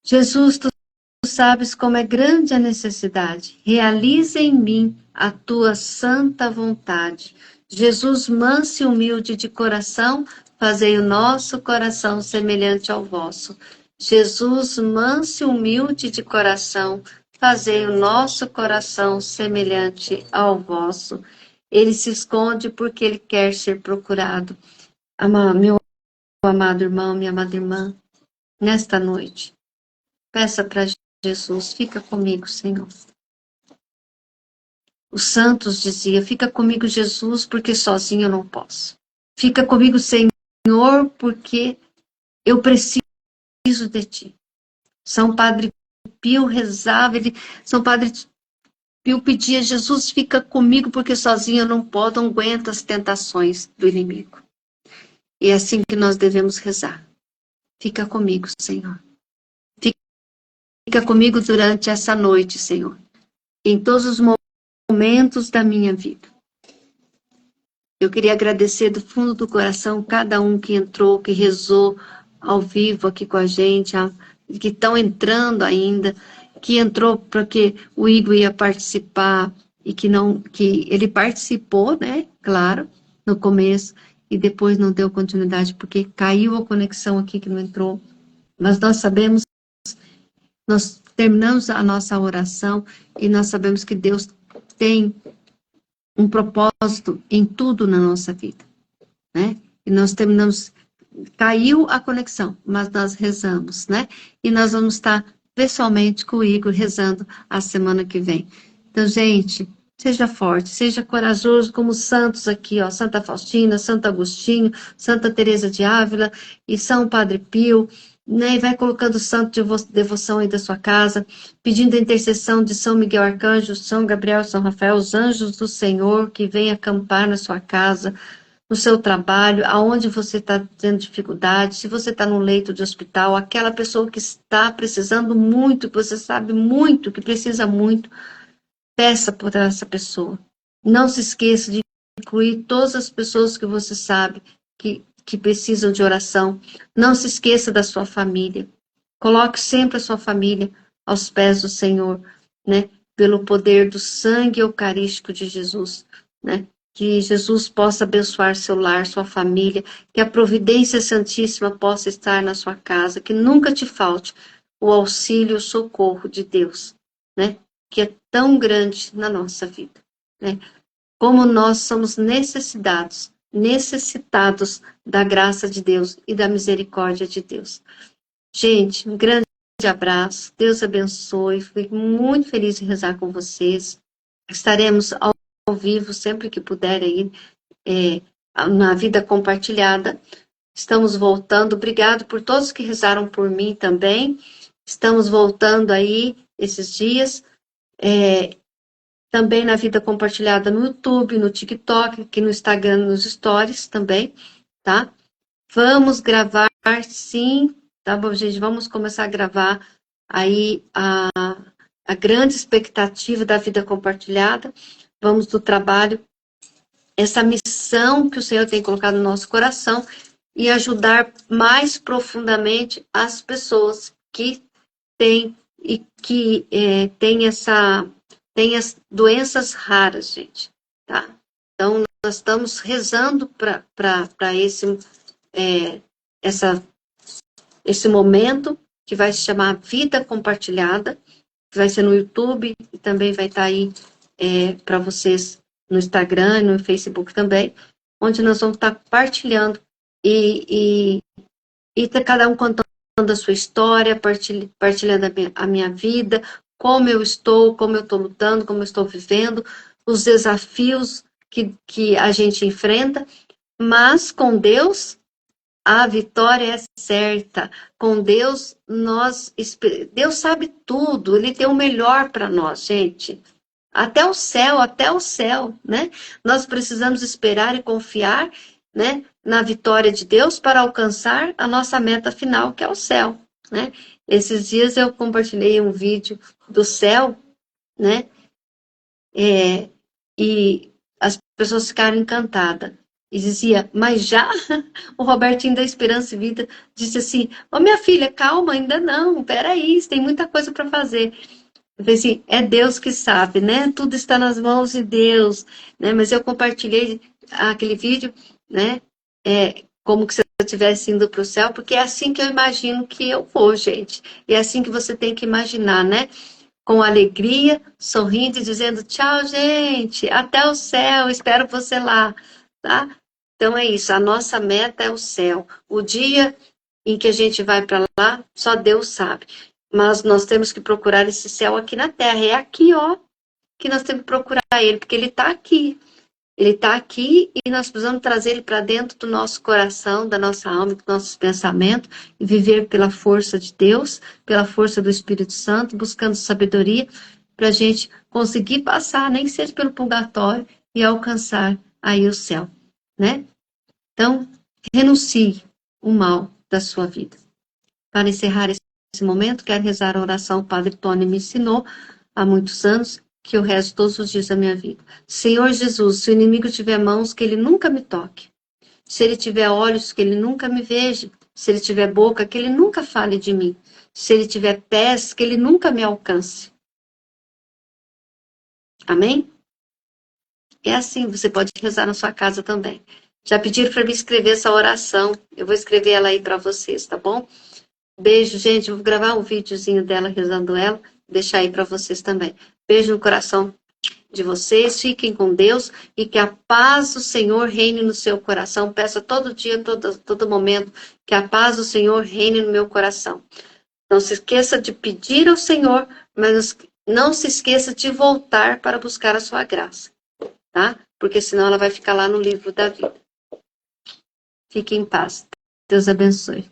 Jesus, tu sabes como é grande a necessidade. Realiza em mim a tua santa vontade. Jesus, manso e humilde de coração, fazei o nosso coração semelhante ao vosso. Jesus, manso e humilde de coração, fazei o nosso coração semelhante ao vosso. Ele se esconde porque ele quer ser procurado. Meu amado irmão, minha amada irmã, nesta noite, peça para Jesus: fica comigo, Senhor. Os santos diziam: fica comigo, Jesus, porque sozinho eu não posso. Fica comigo, Senhor, porque eu preciso de ti. São Padre Pio rezava, São Padre Pio pedia: Jesus, fica comigo, porque sozinho eu não posso, não aguento as tentações do inimigo. E é assim que nós devemos rezar. Fica comigo, Senhor. Fica comigo durante essa noite, Senhor. Em todos os momentos da minha vida. Eu queria agradecer do fundo do coração cada um que entrou, que rezou ao vivo aqui com a gente, que estão entrando ainda, que entrou porque o Igor ia participar e que ele participou, né? Claro, no começo, e depois não deu continuidade porque caiu a conexão aqui que não entrou. Mas nós sabemos, nós terminamos a nossa oração e nós sabemos que Deus tem um propósito em tudo na nossa vida, né? E nós terminamos, caiu a conexão, mas nós rezamos, né? E nós vamos estar pessoalmente com o Igor rezando a semana que vem. Então, gente, seja forte, seja corajoso, como os santos aqui, ó, Santa Faustina, Santo Agostinho, Santa Teresa de Ávila e São Padre Pio, né? E vai colocando o santo de devoção aí da sua casa, pedindo a intercessão de São Miguel Arcanjo, São Gabriel, São Rafael, os anjos do Senhor que vêm acampar na sua casa, no seu trabalho, aonde você está tendo dificuldade, se você está no leito de hospital, aquela pessoa que está precisando muito, que você sabe muito, que precisa muito, peça por essa pessoa. Não se esqueça de incluir todas as pessoas que você sabe que precisam de oração. Não se esqueça da sua família. Coloque sempre a sua família aos pés do Senhor, né? Pelo poder do sangue eucarístico de Jesus, né? Que Jesus possa abençoar seu lar, sua família, que a providência santíssima possa estar na sua casa, que nunca te falte o auxílio, o socorro de Deus, né? Que é tão grande na nossa vida, né? Como nós somos necessitados da graça de Deus e da misericórdia de Deus. Gente, um grande abraço, Deus abençoe, fico muito feliz em rezar com vocês. Estaremos ao vivo sempre que puder aí, na vida compartilhada. Estamos voltando, obrigado por todos que rezaram por mim também. Estamos voltando aí esses dias, também na vida compartilhada no YouTube, no TikTok, aqui no Instagram, nos stories também, tá? Vamos gravar, sim, tá bom, gente? Vamos começar a gravar aí a grande expectativa da vida compartilhada. Vamos do trabalho, essa missão que o Senhor tem colocado no nosso coração e ajudar mais profundamente as pessoas que têm e que têm as doenças raras, gente, tá? Então, nós estamos rezando para esse momento que vai se chamar Vida Compartilhada, que vai ser no YouTube e também vai estar aí para vocês no Instagram e no Facebook também, onde nós vamos estar partilhando e cada um contando a sua história, partilhando a minha vida, como eu estou lutando, como eu estou vivendo, os desafios que a gente enfrenta, mas com Deus a vitória é certa. Com Deus, Deus sabe tudo, Ele tem o melhor para nós, gente. Até o céu, né? Nós precisamos esperar e confiar, né, na vitória de Deus para alcançar a nossa meta final, que é o céu, né? Esses dias eu compartilhei um vídeo do céu, né? E as pessoas ficaram encantadas. E dizia, mas já? O Robertinho da Esperança e Vida disse assim, minha filha, calma, ainda não, peraí, tem muita coisa para fazer. Eu falei assim, é Deus que sabe, né? Tudo está nas mãos de Deus, né? Mas eu compartilhei aquele vídeo, né? Como que você estivesse indo para o céu, porque é assim que eu imagino que eu vou, gente. E é assim que você tem que imaginar, né? Com alegria, sorrindo e dizendo, tchau, gente, até o céu, espero você lá, tá? Então é isso, a nossa meta é o céu. O dia em que a gente vai para lá, só Deus sabe. Mas nós temos que procurar esse céu aqui na Terra. É aqui, ó, que nós temos que procurar ele, porque ele está aqui. Ele está aqui e nós precisamos trazer ele para dentro do nosso coração, da nossa alma, dos nossos pensamentos, e viver pela força de Deus, pela força do Espírito Santo, buscando sabedoria, para a gente conseguir passar, nem que seja pelo purgatório, e alcançar aí o céu, né? Então, renuncie o mal da sua vida. Para encerrar esse momento, quero rezar a oração que o Padre Tony me ensinou há muitos anos, que eu rezo todos os dias da minha vida. Senhor Jesus, se o inimigo tiver mãos, que ele nunca me toque. Se ele tiver olhos, que ele nunca me veja. Se ele tiver boca, que ele nunca fale de mim. Se ele tiver pés, que ele nunca me alcance. Amém? É assim, você pode rezar na sua casa também. Já pediram para me escrever essa oração. Eu vou escrever ela aí para vocês, tá bom? Beijo, gente. Eu vou gravar um videozinho dela rezando ela. Deixar aí para vocês também. Beijo no coração de vocês. Fiquem com Deus. E que a paz do Senhor reine no seu coração. Peça todo dia, todo momento. Que a paz do Senhor reine no meu coração. Não se esqueça de pedir ao Senhor. Mas não se esqueça de voltar para buscar a sua graça. Tá? Porque senão ela vai ficar lá no livro da vida. Fique em paz. Deus abençoe.